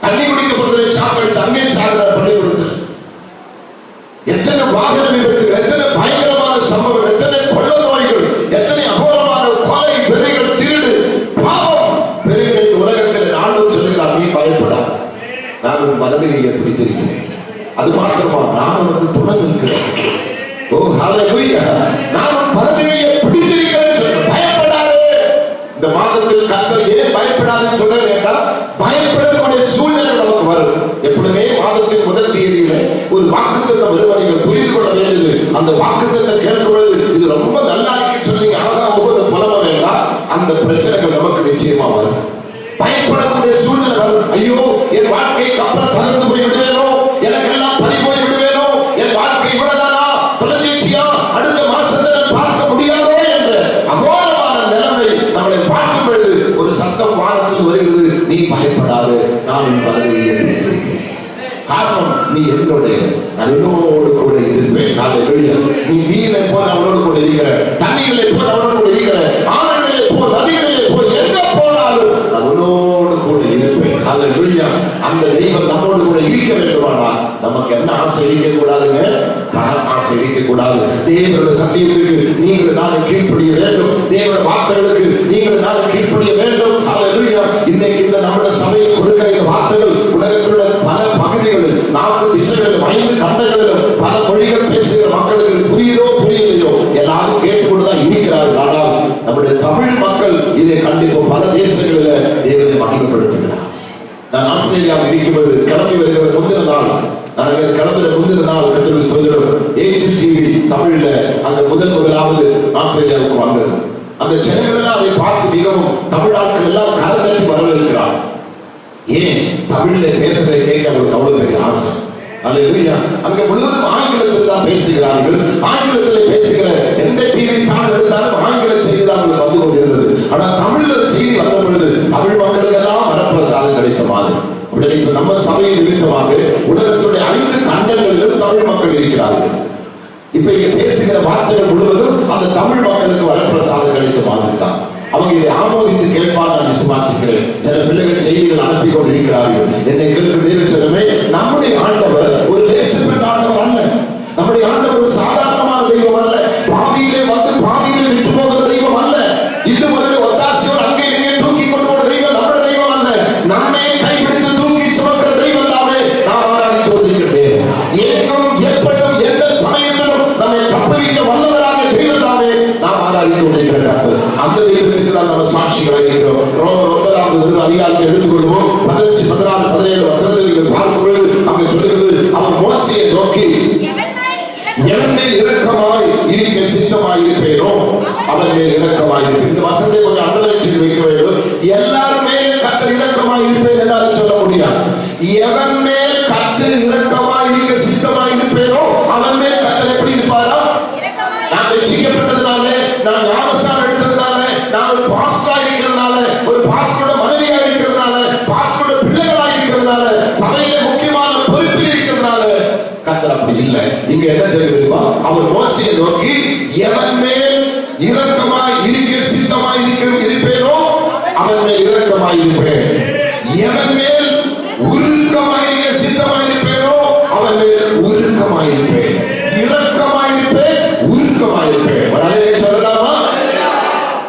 தண்ணி குடிக்க போறதுல சாப்பிட்டு தண்ணி சாகுறார் பள்ளிக்கூடத்தில். எத்தனை வாகன விபத்துகள், எத்தனை பயங்கரமான சம்பவம், எத்தனை கொள்ள நோய்கள், எத்தனை அகோரமான கொலை, பெருகள், திருடு, பாவம் பெருகிற உலகத்தில் ஆண்டவர் சொல்லுகிறார், நீ பயப்படாத, நான் உன் மனதையை பிடித்திருக்கிறேன். அது மாத்திரமா, நான் உனக்கு துணை நிற்கிறேன். ஓ ஹல்லேலூயா. நான் உன் மனதையை பிடித்திருக்கிறேன் சொல்றேன். பயப்படாதே. இந்த மாதத்தில் கர்த்தர் ஏன் பயப்படாதுன்னு சொல்றேன் என்றால், பயப்படக்கூடிய சூழ்நிலை நமக்கு வரும். எப்பொழுதுமே மாதத்தின் முதல் தேதியில ஒரு வாக்குத்தத்தம் வருவதை புரிந்து கொள்ள வேண்டியது. அந்த வாக்குத்தத்தை கேட்கும் பொழுது இது ரொம்ப நல்லா இருக்குன்னு சொன்னீங்க, ஆனா ஒவ்வொரு புலம வேண்டாம், அந்த பிரச்சனைகள் நமக்கு நிச்சயமா வரும். பயப்படக்கூடிய சூழ்நிலை வரும். ஐயோ, என் வாழ்க்கைக்கு அப்புறம் தகர்ந்து போய் விடுவேனோ, எனக்கு எல்லாம் பறி போய் விடுவேனோ, என் வாழ்க்கை இவ்வளவுதானா, தொலைஞ்சியா, அடுத்த மாசத்துல பார்க்க முடியாதோ என்ற அகோரமான நிலைமை நம்மளை பார்க்கும் பொழுது ஒரு சத்தம் வானத்தில் வருகிறது, நீ பயப்படாது, நான் உன் மனதையை பிடித்திருக்கிறேன். காரணம், நீ என்னுடைய, நான் என்னோடு கூட இருப்பேன். ஹல்லேலூயா. நீ தீயிலே போய் அவனோடு கூட இருக்கிற, தண்ணீரிலே போய் அவனோடு கூட இருக்கிற, ஆறுகளிலே போய், நதிகளிலே போய், எங்க போனாலும் நான் உன்னோடு கூட இருப்பேன். ஹல்லேலூயா. அந்த தெய்வம் நம்மோடு கூட இருக்க வேண்டுமானால் நமக்கு என்ன ஆசை இருக்க கூடாதுங்க? பணம் ஆசை இருக்க கூடாது. தேவனுடைய சத்தியத்துக்கு நீங்கள் நான் கீழ்ப்படிய வேண்டும். தேவனுடைய வார்த்தைகளுக்கு நீங்கள் நான் கீழ்ப்படிய வேண்டும். ஹல்லேலூயா. இன்னைக்கு இந்த நம்முடைய சபையில் கொடுக்கிற இந்த வார்த்தைகள் உலகத்திலுள்ள பல பகுதிகளில் 4 திசைகளிலும் 5 கண்டங்களிலும் பல மொழிகள் பேசுகிற மக்களுக்கு புரியுதோ புரியலையோ எல்லாரும் கேட்டுக்கொண்டுதான் இருக்கிறார்கள். ஆனால் நம்முடைய தமிழ் மக்கள் இதை கண்டிப்பா பல தேசங்களில் தேவனை மகிமைப்படுத்துகிறார். நான் ஆஸ்திரேலியாவில் இருக்கும்போது கிளம்பி வருகிற முந்தின நாள் நாங்கள் கிளம்புற முந்தின நாள் கர்த்தருடைய சோதரம் HTV தமிழ்ல அங்க முதலாவது ஆஸ்திரேலியாவுக்கு வந்தது. அந்த ஜனங்கள் எல்லாம் அதை பார்த்து மிகவும் தமிழாட்கள் எல்லாம் கரந்தட்டி வரவேற்கிறார். ஏன் தமிழ்ல பேசுறதை கேட்க அவங்களுக்கு அவ்வளவு பெரிய ஆசை. அல்லேலூயா. அங்க முழுவதும் ஆங்கிலத்தில் தான் பேசுகிறார்கள். ஆங்கிலத்தில் பேசுகிற எந்த டிவி சேனல் இருந்தாலும் ஆங்கில செய்தி தான் அவங்களுக்கு வந்து கொண்டிருந்தது. ஆனா தமிழ்ல செய்தி வந்த பொழுது தமிழ் மக்களுக்கு எல்லாம் வரப்பிரசாதம் கிடைத்த மாதிரி. உடனே இப்ப நம்ம சபையை நிமித்தமாக உலகத்துடைய 5 கண்டங்களிலும் தமிழ் மக்கள் இருக்கிறார்கள். இப்ப இங்க பேசுகிற வார்த்தைகள் முழுவதும் அந்த தமிழ் மக்களுக்கு வரப்பிரசாதம் கிடைத்த மாதிரி தான். அவங்க இதை ஆமோதித்து கேட்பார் நான் விசுவாசிக்கிறேன். சில பிள்ளைகள் செய்திகள் அனுப்பி கொண்டிருக்கிறார்கள். என்னை கேட்கிற தேவ ஜனமே, நம்முடைய ஆண்டவர் ஒரு லேசப்பட்ட ஆண்டவர் அல்ல. நம்முடைய ஆண்டவர் ஒரு சாதாரணமான தெய்வம் அல்ல. பாதியிலே வந்து பாதியிலே விட்டு போகிற தெய்வம் அல்ல. இன்னும் ஒரு ஒத்தாசையோடு அங்கே இங்கே தூக்கி கொண்டு போகிற தெய்வம் நம்முடைய தெய்வம் அல்ல. நம்மை கைப்பிடித்து தூக்கி சுமக்கிற தெய்வம் தாமே நாம் ஆராதித்து கொண்டிருக்கிறேன். எங்கும் எப்பொழுதும் எந்த சமயத்திலும் நம்மை தப்புவிக்க வல்லவராக தெய்வம் தாமே நாம் ஆராதித்து கொண்டிருக்கிறோம். அந்த தெய்வத்துக்கு தான் நம்ம சாட்சிகளாக இருக்கிறோம். ரோமர் 9வது அதிகாரத்தை எடுத்துக்கொள்வோம். 15, 16, 17 வசனத்தில் நீங்கள் பார்க்கும் பொழுது அங்கே சொல்லுகிறது, அவர் மோசேயை நோக்கி எவன் மேல் இரக்கமாய் இருக்க சித்தமாய் இருப்பேனோ அவன் மேல் இரக்கமாய் இருப்பேன். இந்த வசனத்தை கொஞ்சம் அண்டர்லைன் செய்து வைக்க வேண்டும். எல்லாரும் மேல் கர்த்தர் இரக்கமாய் இருப்பேன் என்று சொல்ல முடியாது. எவன் மேல் கர்த்தர் இரக்கமாய் இருக்க சித்தமாய் இருப்பேனோ அவன் மேல் கர்த்தர் எப்படி இருப்பாரா? நான் ரட்சிக்கப்பட்டதுனால, நான் ஞானஸ்நானம் எடுத்ததுனால, நான் ஒரு பாஸ்டரா இருக்கிறதுனால, ஒரு பாஸ்டரோட மனைவியா இருக்கிறதுனால, பாஸ்டரோட பிள்ளைகளா இருக்கிறதுனால, சபையில முக்கியமான பொறுப்பில் இருக்கிறதுனால கர்த்தர் அப்படி இல்லை. இங்க என்ன செய்யுமா? அவர் மோசேயை நோக்கி எவன் மேல் இரக்கமாய் இருக்க சித்தமாய் இருப்பேனோ அவன் மேல் இரக்கமாய் இருப்பேன். எவன் மேல் உருக்கமாய் இருக்க சித்தமாய் இருப்பேனோ அவன் மேல் உருக்கமாய் இருப்பேன். இரக்கமாய் இருப்பேன், உருக்கமாய் இருப்பேன். வரவே சொல்லலாமா?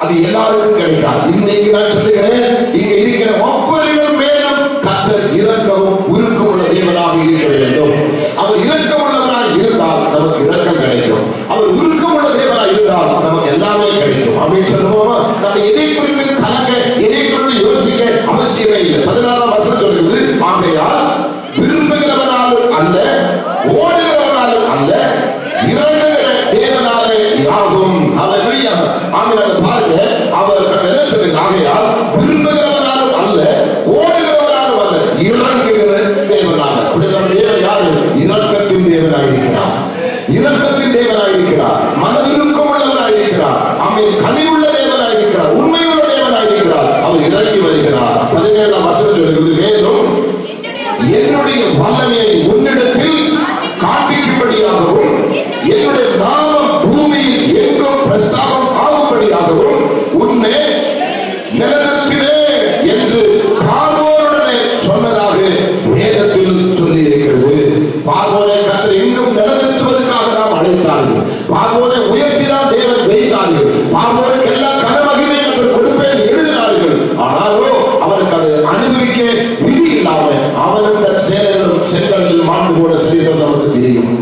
அது எல்லாருக்கும் கிடைக்காது. இன்னைக்கு நான் சொல்லுகிறேன், இங்க இருக்கிற ஒவ்வொருவரும் மேலும் கர்த்தர் இரக்கமும் உருக்கம் உள்ள தேவனாக இருக்க வேண்டும். அவர் இரக்கம் உள்ளவராக இருந்தால் நமக்கு இரக்கம் கிடைக்கும். அவர் உருக்கம் உள்ள தேவனாக இருந்தால் நமக்கு எல்லாமே கிடைக்கும். அப்படின்னு சொல்லுவோமா? நம்ம எதை குறித்து கலங்க, எதை குறித்து யோசிக்க அவசியமே இல்லை. 16ஆம் வசனம் சொல்லுகிறது, ஆகையால் விரும்புகிறவனாலும் அல்ல, ஓடுகிறவனாலும் அல்ல, இறங்குகிற தேவனாலே யாகும். ஹல்லேலூயா. ஆமென். பாருங்க, அவர் என்ன சொல்றார்? ஆகையால் விரும்புகிறவனாலும் அல்ல, ஓடுகிறவனாலும் அல்ல, இறங்குகிற தேவனாலே. அப்படி நம்ம தேவன் யாரு? இரக்கத்தின் தேவனாக இருக்கிறார். இரக்கத்தின் தேவனாக இருக்கிறார். மனதிற்கும் உள்ளவனாக இருக்கிறார். ஆமென். கனிவுள்ள தேவனாக இருக்கிறார். உண்மையுள்ள தேவனாக இருக்கிறார். அவர் இறங்கி வருகிறார். 17ஆம் வசனம் சொல்லுகிறது, மேலும் என்னுடைய வல்லமையை உன்னிடத்தில் காண்பிக்கும்படியாகவும் என்னுடைய நாமம் பூமியில் எங்கும் பிரஸ்தாபம் ஆகும்படியாகவும் உன்னை நிலநிறுத்தினே என்று பார்வோனுடனே சொன்னதாக வேதத்தில் சொல்லி இருக்கிறது. பார்வோனை கர்த்தர் எங்கும் நிலநிறுத்துவதற்காக நாம் அழைத்தார்கள். பார்வோனை உயர்த்திதான் தேவன் வைத்தார்கள். பார்வோனுக்கு எல்லா கனமகிமை கர்த்தர் கொடுப்பேன் எழுதினார்கள். ஆனாலோ அவனுக்கு அது அனுபவிக்க விதி இல்லாமல் அவன் அந்த சேலைகளும் செங்கலில் மாண்டு போன சரித்திரம் நமக்கு தெரியும்.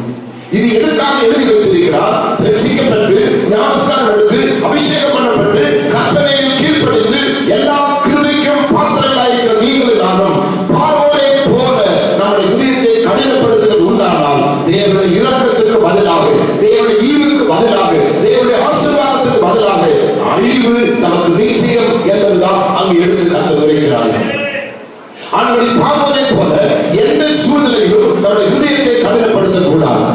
இது எதுக்காக எழுதி வைத்திருக்கிறார்? ரட்சிக்கப்பட்டு ஞானஸ்நானம் எடுத்து அபிஷேகம் பண்ணப்பட்டு கற்பனையில் கீழ்ப்படிந்து எல்லா கிருபைக்கும் பாத்திரங்களாயிருக்கிற நீங்கள் நானும் பார்வோனை போல நம்முடைய இதயத்தை கடினப்படுத்துவது உண்டானால் தேவனுடைய இரக்கத்துக்கு பதிலாக, தேவனுடைய ஈவுக்கு பதிலாக, தேவனுடைய ஆசீர்வாதத்துக்கு பதிலாக அழிவு நமக்கு நிச்சயம் என்பதுதான் அங்கு எடுத்து கர்த்தர் வைக்கிறார்கள். ஆனால் பார்வோனை போல எந்த சூழ்நிலையிலும் நம்முடைய இதயத்தை கடினப்படுத்த கூடாது.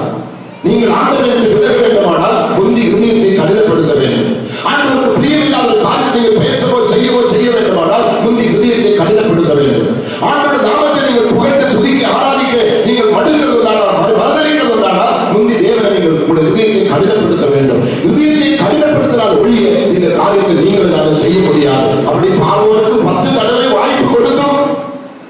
நீங்கள் ஆண்டவரை விலக வேண்டுமானால் முந்தி இதயத்தை கடினப்படுத்த வேண்டும். ஆண்டவருக்கு பிரியமில்லாத காரியத்தை நீங்கள் பேசவோ செய்ய வேண்டுமானால் முந்தி இதயத்தை கடினப்படுத்த வேண்டும். ஆண்டவருடைய நாமத்தை நீங்கள் புகழ்ந்து துதிக்க ஆராதிக்க நீங்கள் மறுதலிக்கிறதுனால முந்தி தேவனை நீங்கள் உங்களுடைய இதயத்தை கடினப்படுத்த வேண்டும். இதயத்தை கடினப்படுத்தினால் ஒழிய இந்த காரியத்தை நீங்கள் நாங்கள் செய்ய முடியாது. அப்படி பார்வோனுக்கு 10 தடவை வாய்ப்பு கொடுத்தோம்.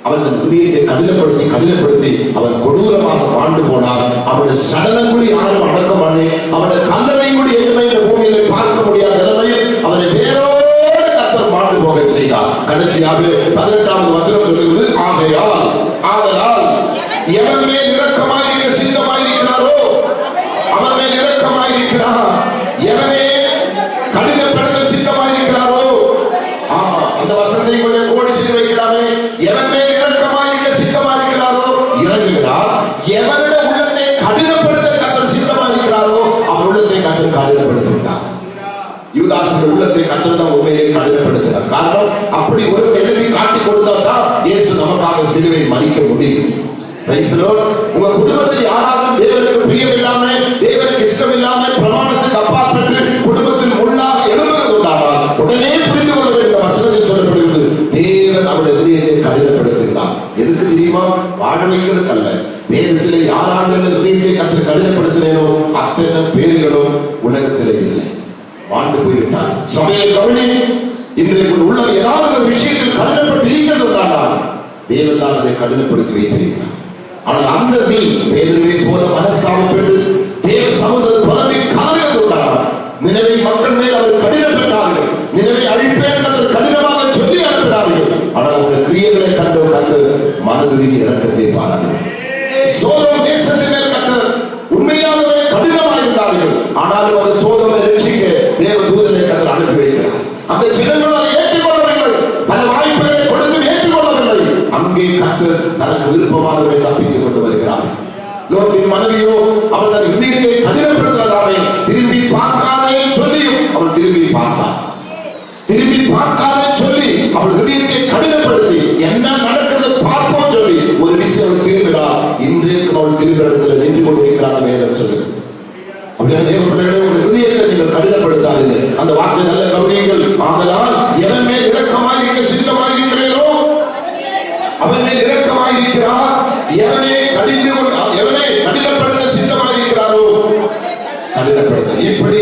அவன் இதயத்தை கடினப்படுத்தி அவன் கொடூரமாக வாழ்ந்து போனார். அவனுடைய சடலங்குடி யாரும் அடக்கம் பண்ணி அவனுடைய கல்லறை கூட எதுவுமே இந்த பூமியில பார்க்க முடியாத நிலைமையில் அவனை வேரோடு கர்த்தர் வாழ்ந்து போக செய்தார். கடைசியாக 18ஆவது வசனம் சொல்லுகிறது, ஆதலால் எவன் மேல் இரக்கமாயிருக்க சித்தமாயிருக்கிறாரோ அவன் மேல் இரக்கமாயிருக்கிறார். எவனே கடினப்படுத்த சித்தமாயிருக்கிறாரோ, அந்த வசனத்தை கொஞ்சம் கோடி செய்து வைக்கிறாரே. எவன் மேல் இரக்கமாயிருக்க சித்தமாயிருக்கிறாரோ இறங்குகிறார். எவன் கர்த்தர் தான் உண்மையை கடினப்படுத்தினார். காரணம், அப்படி ஒரு எழுதி காட்டி கொடுத்தால்தான் இயேசு நமக்காக சிலுவை மறிக்க முடியும். உங்க குடும்பத்தில் யாராவது தேவனுக்கு பிரியம் இல்லாம, தேவனுக்கு இஷ்டம் இல்லாம, பிரமாணத்துக்கு அப்பாற்பட்டு குடும்பத்தில் முள்ளாக எழுதுவது உண்டானால் உடனே புரிந்து கொள்ள வேண்டிய வசனத்தில் சொல்லப்படுகிறது, தேவன் அவருடைய இதயத்தை கடினப்படுத்துகிறார். எதுக்கு தெரியுமா? வாழ வைக்கிறது அல்ல. வேதத்திலே யாராவது இதயத்தை கர்த்தர் கடினப்படுத்தினோ அத்தனை பேர்களும் உலகத்திலே இல்லை, வாழ்ந்து போய்விட்டார். சபையை கவனி, இன்றைக்கு உள்ள ஏதாவது ஒரு விஷயத்தில் கடினப்பட்டு இருக்கிறது உண்டானால் தேவன் தான் அதை கடினப்படுத்தி வைத்திருக்கிறார். ஆனால் அந்த நீ பேதுருவை போல மனஸ்தாபப்பட்டு தேவ சமூகத்தில் பதவி காரியது உண்டானார். நினைவை மக்கள் மேல் அவர் கடினப்பட்டார்கள். நினைவை அழிப்பேன் அவர் கடினமாக சொல்லி அனுப்பினார்கள். ஆனால் அவருடைய கிரியைகளை கண்டு மனதுருகி இறக்கத்தை பாராட்டினார். சோதோம் தேசத்தின் மேல் கர்த்தர் உண்மையாகவே கடினமாக இருந்தார்கள். ஆனாலும் அவர் சோதோமை ரட்சிக்க தேவ தூதனை கர்த்தர் அனுப்பி வைக்கிறார். அந்த ஜனங்கள் அதை ஏற்றுக்கொள்ளவில்லை, பல வாய்ப்புகளை கொடுத்து ஏற்றுக்கொள்ளவில்லை. அங்கே கர்த்தர் தனக்கு விருப்பமானவரை தப்பித்துக் கொண்டு வருகிறார். லோத்தின் மனைவியோ அவள் தன் இதயத்தை கடினப்படுத்துவதாலே திரும்பி பார்க்காதே சொல்லியும் அவள் திரும்பி பார்த்தார். திரும்பி பார்க்காதே சொல்லி அவள் இதயத்தை கடினப்படுத்தி என்ன நடக்கிறது பார்ப்போம் சொல்லி ஒரு விஷயம் அவள் திரும்பினார். இன்றைக்கு அவள் திரும்ப இடத்துல நின்று கொண்டிருக்கிறார் வேதம் சொல்லுது. அப்படியான தேவ பிள்ளைகளே, உங்கள் இதயத்தை நீங்கள் கடினப்படுத்தாதீங்க. அந்த வார்த்தை நல்ல கவனியுங்கள். ஆதலால் எவன் மேல் இரக்கமாயிருக்க சித்தமாயிருக்கிறீரோ அவன் மேல் இரக்கமாயிருக்கிறார். எவனை கடினப்படுத்த சித்தமாயிருக்கிறாரோ கடினப்படுத்த. இப்படி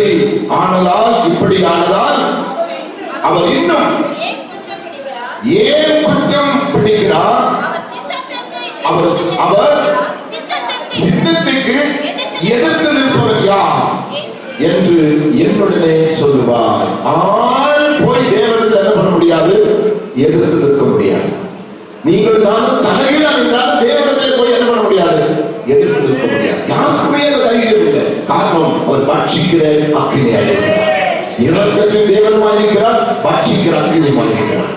ஆனதால் அவர் இன்னும் ஏன் குற்றம் பிடிக்கிறார்? அவர் சித்தத்துக்கு எதிர்த்து நிற்பவர் யார் என்று என்னுடனே சொல்லுவார். ஆள் போய் தேவனிடத்தில் என்ன பண்ண முடியாது? எதிர்த்து நிற்க முடியாது. நீங்கள் நானும் தலைகீழா என்றால் தேவனிடத்தில் போய் என்ன பண்ண முடியாது? எதிர்த்து நிற்க முடியாது. யாருக்குமே அந்த தைரியம் இல்லை. காரணம், அவர் பட்சிக்கிற அக்கினியாக இருக்கிறார். இரக்கத்தின் தேவனுமாய் இருக்கிறார், பட்சிக்கிற அக்கினியுமாய் இருக்கிறார்.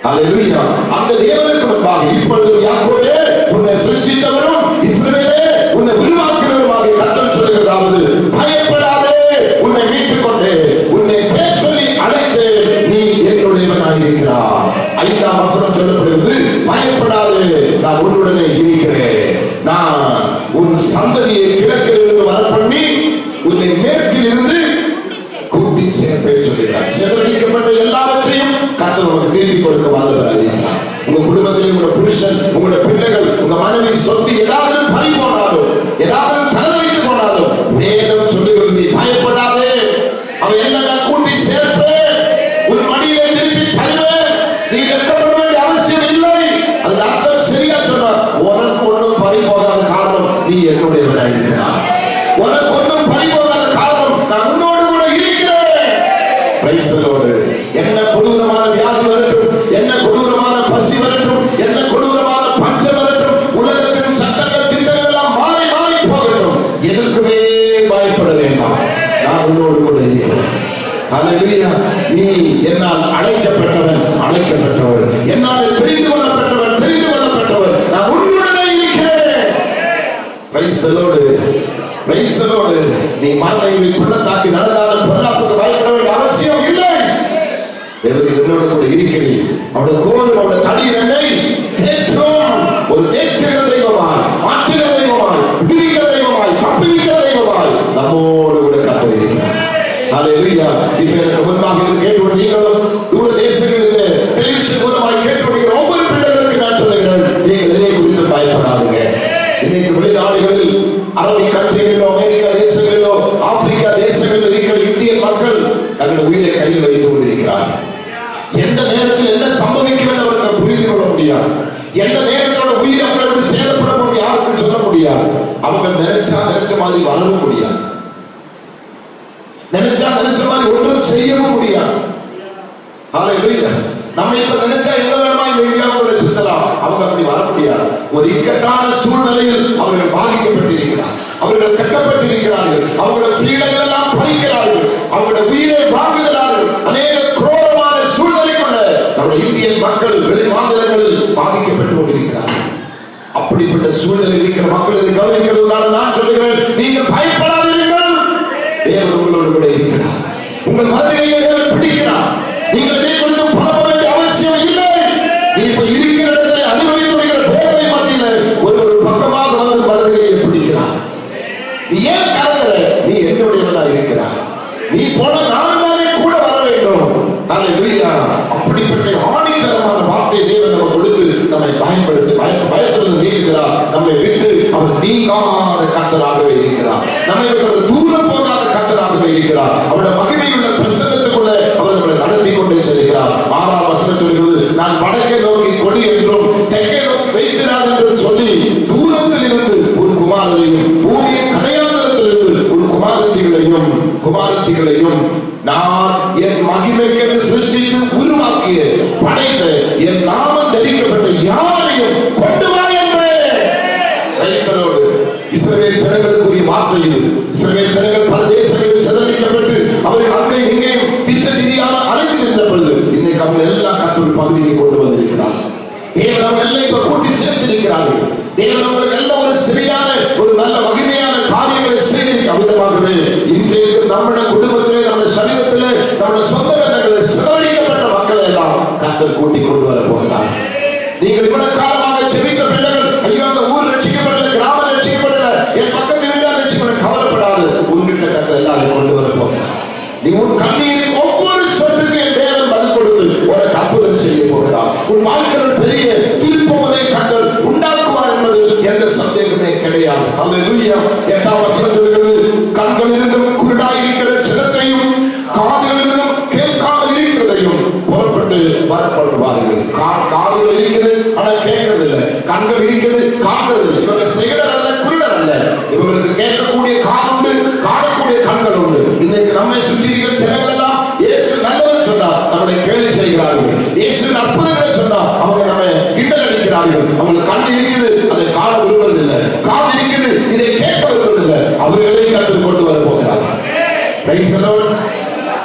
அல்லேலூயா. அந்த தேவனுக்கு முன்பாக இப்பொழுது யாக்கோபே உன்னை சிருஷ்டித்தவரும் இஸ்ரவேலே உன்னை உருவாக்கினவருமாக கர்த்தர் சொல்லுகிறதாவது, பயப்படாதே, உன்னை மீட்டுக் கொண்டே, உன்னை பேர் சொல்லி அழைத்து நீ என்னுடையவனாய் இருக்கிறார். 5ஆம் வசனம் சொல்லப்படுகிறது, பயப்படாதே, நான் உன்னுடனே இருக்கிறேன். நான் உன் சந்ததியை கிழக்கிலிருந்து வரப்பண்ணி உன்னை மேற்கில் இருந்து கூட்டி சேர்ப்பேன் சொல்கிறார். சிதறடிக்கப்பட்ட எல்லாவற்றையும் கர்த்தர் நமக்கு திருப்பி கொடுக்க வல்லவராயிருக்கிறார். உங்க குடும்பத்தில் உங்க புருஷன், உங்களோட பிள்ளைகள், உங்க மனைவி சொத்து ஏதாவது பறி போனாலும், ஏதாவது தலை வைத்து போனாலும் வேதம் சொல்லுகிறது, நீ பயப்படாதே, அவன் என்ன கூட்டி சேர்ப்பேன், உன் மடியை திருப்பி தருவேன், நீ வெட்கப்பட வேண்டிய அவசியம் இல்லை. அது அர்த்தம் சரியா சொன்னார். உனக்கு ஒன்றும் பறி போகாத காரணம் நீ என்னுடையவராயிருக்கிறார். உனக்கு ஒன்றும் பறி போகாத காரணம் நான் உன்னோடு கூட இருக்கிறேன். என்ன கொடூரமான வியாதி வரட்டும், என்ன கொடூரமான பசி வரட்டும், என்ன கொடூரமான பஞ்சம் வரட்டும், உலகத்தின் சட்டங்கள் திட்டங்கள் எல்லாம் மாறி மாறி போகட்டும், எதற்குமே பயப்பட வேண்டாம். நான் உன்னோடு கூட இருக்கிறேன். அல்லேலூயா. நீ என்னால் அழைக்கப்பட்டவன், என்னால் தெரிந்து கொள்ளப்பட்டவர், நான் உன்னுடனே இருக்கிறேன். Praise the Lord. நீ மரணத்தில் பள்ளத்தாக்கி நடந்தாலும் பொல்லாப்புக்கு பயப்பட வேண்டிய அவசியம் இல்லை. என்னோட கூட இருக்கிறேன். அவருடைய கோல், அவருடைய தடி என்னை தேற்றும். ஒரு தேற்றுகிற தெய்வமாய், மாற்றுகிற தெய்வமாய், விடுவிக்கிற தெய்வமாய், தப்புவிக்கிற தெய்வமாய் நம்மோடு கூட கர்த்தர் இருக்கிறார். அல்லேலூயா. இப்ப எனக்கு முன்பாக கேட்டு நீங்களும் தூர தேசங்களிலே டெலிவிஷன் மூலமாய் கேட்டுக்கொள்கிற ஒவ்வொரு பிள்ளைகளுக்கு நான் சொல்லுகிறேன், நீங்கள் இதை குறித்து பயப்படாதீங்க. இன்னைக்கு வெளிநாடுகளில், அரபிக் கண்ட்ரிகளிலோ, அமெரிக்கா தேசங்களிலோ, ஆப்பிரிக்கா தேசங்களில் இருக்கிற இந்திய மக்கள் தங்கள் உயிரை கையில் வைத்துக் கொண்டிருக்கிறார்கள். எந்த நேரத்தில் என்ன சம்பவிக்கும் என்று அவர்கள் புரிந்து கொள்ள முடியாது. எந்த நேரத்தோட உயிர் அவர்களுக்கு சேதப்படும் யாருக்கும் சொல்ல முடியாது. அவங்க நினைச்ச மாதிரி வளரவும் முடியாது, நினைச்ச மாதிரி ஒன்றும் செய்யவும் முடியாது. நம்ம இப்ப நினைச்சா எங்க வேணுமா இந்த இந்தியாவுக்குள்ள சுத்தலாம், அவங்க அப்படி வர முடியாது. ஒரு இக்கட்டான சூழ்நிலையில் அவர்கள் பாதிக்கப்பட்டிருக்கிறார், அவர்கள் கட்டப்பட்டிருக்கிறார்கள், அவர்களுடைய ஃப்ரீடங்கள் எல்லாம் பறிக்கிறார்கள், அவர்களுடைய உயிரை வாங்குகிறார்கள். அநேக கோரமான சூழ்நிலைக்குள்ள நம்முடைய இந்திய மக்கள் வெளி மாநிலங்களில் பாதிக்கப்பட்டு கொண்டிருக்கிறார்கள். அப்படிப்பட்ட சூழ்நிலையில் இருக்கிற மக்களுக்கு கவனிக்கிறதுனால நான் சொல்லுகிறேன், நீங்கள் பயப்படாதீர்கள். தேவன் உங்களோடு கூட இருக்கிறார். உங்கள் மனதிலே தேவன் பிடிக்கிறார். இருக்கிற இடத்துல அனுபவிக்கிற வேதனை மத்தியில ஒரு பக்கமாக வந்து மனதிலே பிடிக்கிறார். நீ ஏன் கலங்குற? நீ என்னுடையவனா இருக்கிறார். நீ போன நான் தானே கூட வர வேண்டும். ஹல்லேலூயா. அப்படிப்பட்ட ஆணித்தரமான வார்த்தை தேவன் நமக்கு கொடுத்து நம்மை பயன்படுத்தி பயத்திலிருந்து நீக்குகிறார். நம்மை விட்டு அவர் நீங்காத கர்த்தராகவே இருக்கிறார். நம்மை விட்டு தூரம் போகாத கர்த்தராகவே இருக்கிறார். அவருடைய மகிமையுள்ள பிரசன்னத்துக்குள்ள அவர் நம்மை நடத்தி கொண்டே செல்கிறார். 6ஆம் வசனம் சொல்கிறது, நான் வடக்கே நோக்கி கொடி என்றும் தெற்கே நோக்கி வைக்கிறார் என்றும் சொல்லி தூரத்தில் இருந்து ஒரு குமாரரையும் பூமியின் கடையாளத்திலிருந்து ஒரு குமாரத்திகளையும் நான் என் மகிமைக்கு சிருஷ்டித்து உருவாக்கிய படைத்த என் நாமம் தரிக்கப்பட்ட யாரையும் கொண்டு வா என்றேன். இஸ்ரவேல் ஜனங்களுக்குரிய வார்த்தை இது. இஸ்ரவேல் ஜனங்கள் பல தேசங்களில் சிதறடிக்கப்பட்டு அவர்கள் அங்கே இங்கேயும் திசை திரியாக அலைந்து இருந்த பொழுது இன்னைக்கு அவங்க எல்லாம் கர்த்தருடைய பகுதியை கொண்டு வந்திருக்கிறார். தேவன் அவங்க எல்லாம் இப்ப கூட்டி சேர்த்திருக்கிறார்கள். தேவன் அவங்களுக்கு எல்லாம் ஒரு சரியான ஒரு நல்ல மகிமையான காரியங்களை செய்திருக்க விதமாகவே இன்றைக்கு நம்முடைய குடும்பத்திலே நம்முடைய சரீரத்திலே நம்முடைய சொந்த வேலைகளில் சிதறடிக்கப்பட்ட மக்களை எல்லாம் கர்த்தர் கூட்டி கொண்டு வர போகிறார். நீங்கள் இவ்வளவு காலமாக ஜெபித்த பிள்ளைகள், ஐயோ அந்த ஊர் ரட்சிக்கப்படல, கிராமம் ரட்சிக்கப்படல, என் பக்கத்து வீடாக ரட்சிக்கப்பட கவலைப்படாது. உன்கிட்ட கர்த்தர் எல்லாரும் கொண்டு வர போகிறார். நீ உன் கண்ணீரின் ஒவ்வொரு சொட்டுக்கு என் தேவன் பதில் கொடுத்து உனக்கு அற்புதம் செய்ய போகிறார். உன் வாழ்க்கையில் பெரிய திருப்பமுனை கர்த்தர் உண்டாக்குவார் என்பதில் எந்த சந்தேகமே கிடையாது. ஹல்லேலூயா. 8ஆம் வசனம் சொல்கிறது, கண்களிலிருந்தும் குருடாயிருக்கிற ஜனத்தையும் காதுகளிலிருந்தும் கேட்காமல் இருக்கிறதையும் புறப்பட்டு வரப்படுவார்கள். காதுகள் இருக்கிறது ஆனா கேட்கறது இல்லை, கண்கள் இருக்கிறது காண்கிறது இல்லை. இவங்க செய்கிறர் அல்ல, குருடர் அல்ல. இவங்களுக்கு கேட்கக்கூடிய காதுண்டு, காணக்கூடிய கண்கள் உண்டு. இன்னைக்கு நம்மை சுற்றி இருக்கிற ஜனங்கள் எல்லாம் இயேசு நல்லவர் சொன்னார், நம்மளை கேலி செய்கிறார்கள். இயேசு அற்புதங்களை சொன்னார், அவங்க நம்ம கிண்டல் அடிக்கிறார்கள். அவங்களுக்கு கண் இருக்குது, அதை காண விரும்புவதில்லை. காது இருக்குது, இதை கேட்க விரும்புவதில்லை. அவர்களை கற்றுக் கொண்டு வர போகிறார்கள்.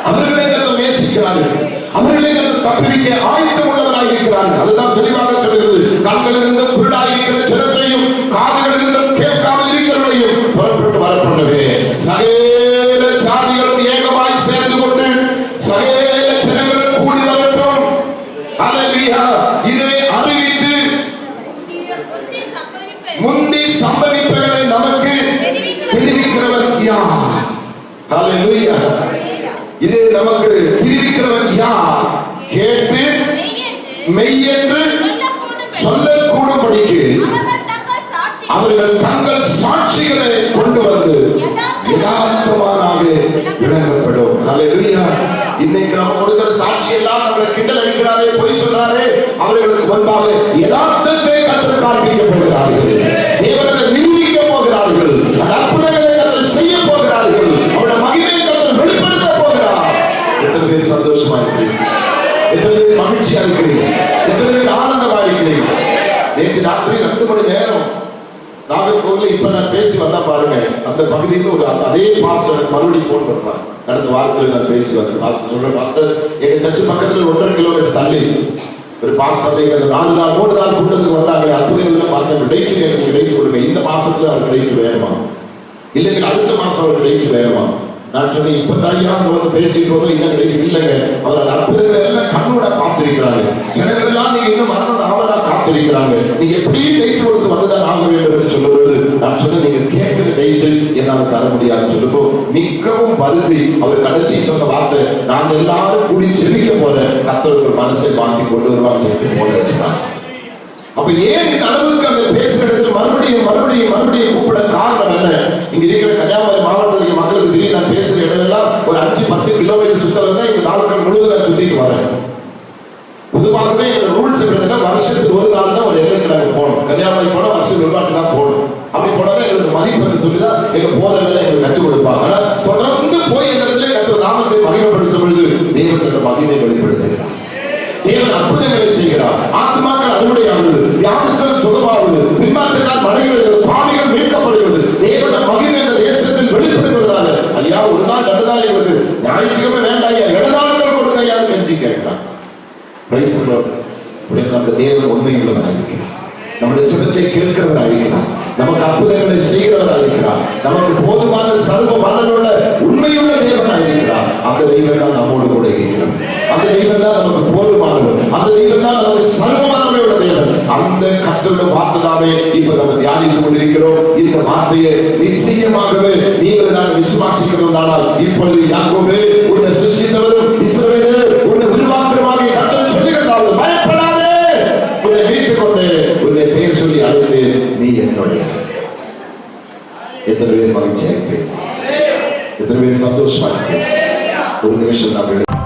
அவர்களை கற்றுக் நேசிக்கிறார்கள். அவர்களை கற்றுக் தப்பிக்க ஆயத்தம் உள்ளவராக இருக்கிறார்கள். அதுதான் தெளிவாக சொல்கிறது. கண்களிலிருந்து குருடாயிருக்கிற ஜனத்தையும் காதுகளிலிருந்து கேட்காமல் இருக்கிறவரையும் புறப்பட்டு வரப்படவே சகல சாதிகளும் ஏகமாய் சேர்ந்து கொண்டு சகல ஜனங்களும் கூடி வரட்டும். ஹல்லேலூயா. இதை அறிவித்து முந்தி சம்பவிப்பவர்களை நமக்கு தெரிவிக்கிறவன் யார்? ஹல்லேலூயா. இதை நமக்கு தெரிவிக்கிறவன் யார்? கேட்டு மெய்யென்று சொல்லக்கூடும்படிக்கு அவர்கள் தங்கள் சாட்சிகளை கொண்டு வந்து யதார்த்தமாக விளங்கப்படும். ஹல்லேலூயா. இன்னைக்கு நம்ம கொடுக்கிற சாட்சி எல்லாம் நம்மளை கிண்டல் அடிக்கிறாரே, பொய் சொல்றாரே, அவர்களுக்கு முன்பாக யதார்த்தத்தை கர்த்தர் காண்பிக்க போகிறார்கள். தேவனை நிரூபிக்க போகிறார்கள். அற்புதங்களை கர்த்தர் செய்ய போகிறார்கள். அவருடைய மகிமையை கர்த்தர் வெளிப்படுத்த போகிறார். எத்தனை பேர் சந்தோஷமா இருக்கிறீங்க? எத்தனை பேர் மகிழ்ச்சியா இருக்கிறீங்க? எத்தனை பேர் ஆனந்தமா இருக்கிறீங்க? நேற்று ராத்திரி 2 மணி நேரம் நாகர்கோவில் இப்ப நான் பேசி வந்தா பாருங்க, அந்த பகுதிக்கு ஒரு அதே பாஸ்டர் மறுபடியும் போன் பண்ணுவார். அடுத்த வாரத்தில் நான் பேசி வந்தேன். பாஸ்டர் சொல்றேன், பாஸ்டர் எங்க சர்ச்சு பக்கத்துல 1.5 கிலோமீட்டர் தள்ளி ஒரு பாஸ்டர் 4 நாள் 3 நாள் கூட்டத்துக்கு வந்தாங்க. அற்புதங்களை பார்த்தேன். டேட் கேட்க டேட் கொடுங்க. இந்த மாசத்துல அவருக்கு டேட் வேணுமா, இல்லைங்க அடுத்த மாசம் அவருக்கு டேட் வேணுமா? நான் சொன்னேன், இப்ப தாயா வந்து பேசிட்டு போதும் இன்னும் டேட் இல்லைங்க. அவர் அந்த அற்புதங்களை எல்லாம் கண்ணோட பார்த்திருக்கிறாங்க. ஜனங்கள் எல்லாம் நீங்க இன்னும் மரணம் ஆவதா காத்திருக்கிறாங்க. நீங்க எப்படி டேட் கொடுத்து வந்துதான் ஆக வேண்டும் என்று சொல்லும்போது நான் சொன்ன நீங்க கேட்கிற டேட்டு என்னால தர முடியாதுன்னு சொல்லும்போ மிகவும் வருந்தி அவர் கடைசி சொன்ன வார்த்தை, நாங்க எல்லாரும் கூடி ஜெபிக்க போறேன், கர்த்தர் மனசை மாற்றி கொண்டு வருவாங்க சொல்லிட்டு போல வச்சுட்டாங்க. அப்ப ஏன் இந்த அளவுக்கு அந்த பேசுறது மறுபடியும் கூப்பிட காரணம் என்ன? இங்க இருக்கிற கன்னியாகுமரி மாவட்டத்தில் மக்களுக்கு தெரியும், நான் பேசுற இடம் எல்லாம் ஒரு 5-10 கிலோமீட்டர் சுத்தம் தான் இந்த நாட்கள் முழுவதும் சுத்திட்டு வரேன். பொதுவாகவே இந்த ரூல்ஸ் என்னன்னா வருஷத்துக்கு ஒரு நாள் தான் ஒரு எல்லைக்கு போகணும். கன்னியாகுமரி போனா வருஷத்துக்கு ஒரு நாள் தான் போகணும். அப்படி போனதான் எங்களுக்கு மதிப்பு சொல்லிதான் எங்க போதவர்களை எங்களுக்கு கற்றுக் கொடுப்பாங்க. ஆனா தொடர்ந்து போய் இந்த இடத்துல கற்று நாமத்தை மகிமைப்படுத்தும் பொழுது தேவன் மகிமை வெளிப்படுத்துகிறார். தேவன் அற்புதங்களை செய்கிறார். ஆத்மாக்கள் அறுவடையாகுது, வியாதிஸ்தர் சுகமாகுது, பின்மாற்றத்தால் மடைகிறது, பாவிகள் மீட்கப்படுகிறது. தேவன மகிமை இந்த தேசத்தில் வெளிப்படுத்துவதால ஐயா ஒரு நாள் 2 நாள் எங்களுக்கு ஞாயிற்றுக்கிழமை வேண்டாம், 7 நாட்கள் கொடுக்க ஐயா கெஞ்சி கேட்கிறான். நம்ம தேவன் உண்மையுள்ளவராக இருக்கிறார். நம்முடைய சிவத்தை கேட்கிறவராக இருக்கிறார். நமக்கு அற்புதங்களை செய்கிறவராக இருக்கிறார். நமக்கு போதுமான சர்வ வல்லமையுள்ள உண்மையுள்ள தேவனாக இருக்கிறார். அந்த தெய்வம் தான் நம்மோடு கூட இருக்கிறார். அந்த தெய்வம் தான் நமக்கு போதுமானவர். அந்த தெய்வம் தான் நமக்கு சர்வ வல்லமையுள்ள தேவன். அந்த கர்த்தருடைய வார்த்தை தாமே இப்ப நம்ம தியானித்துக் கொண்டிருக்கிறோம். இந்த வார்த்தையை நிச்சயமாகவே நீங்கள் நான் விசுவாசிக்கிறோம்னால் இப்பொழுது யாக்கோபே உன்னை சிருஷ்டித்தவரும் இஸ்ரவேலே உன்னை உருவாக்குறவருமாக கர்த்தர் சொல்லுகிறார், பயப்படாதே, உன்னை மீட்டுக் கொண்டு உன்னை பெயர் சொல்லி அழைத்து நீ என்னுடைய. எத்தனை பேர் மகிழ்ச்சியா இருக்கு, எத்தனை பேர் சந்தோஷமா இருக்கு. ஒரு நிமிஷம் நான்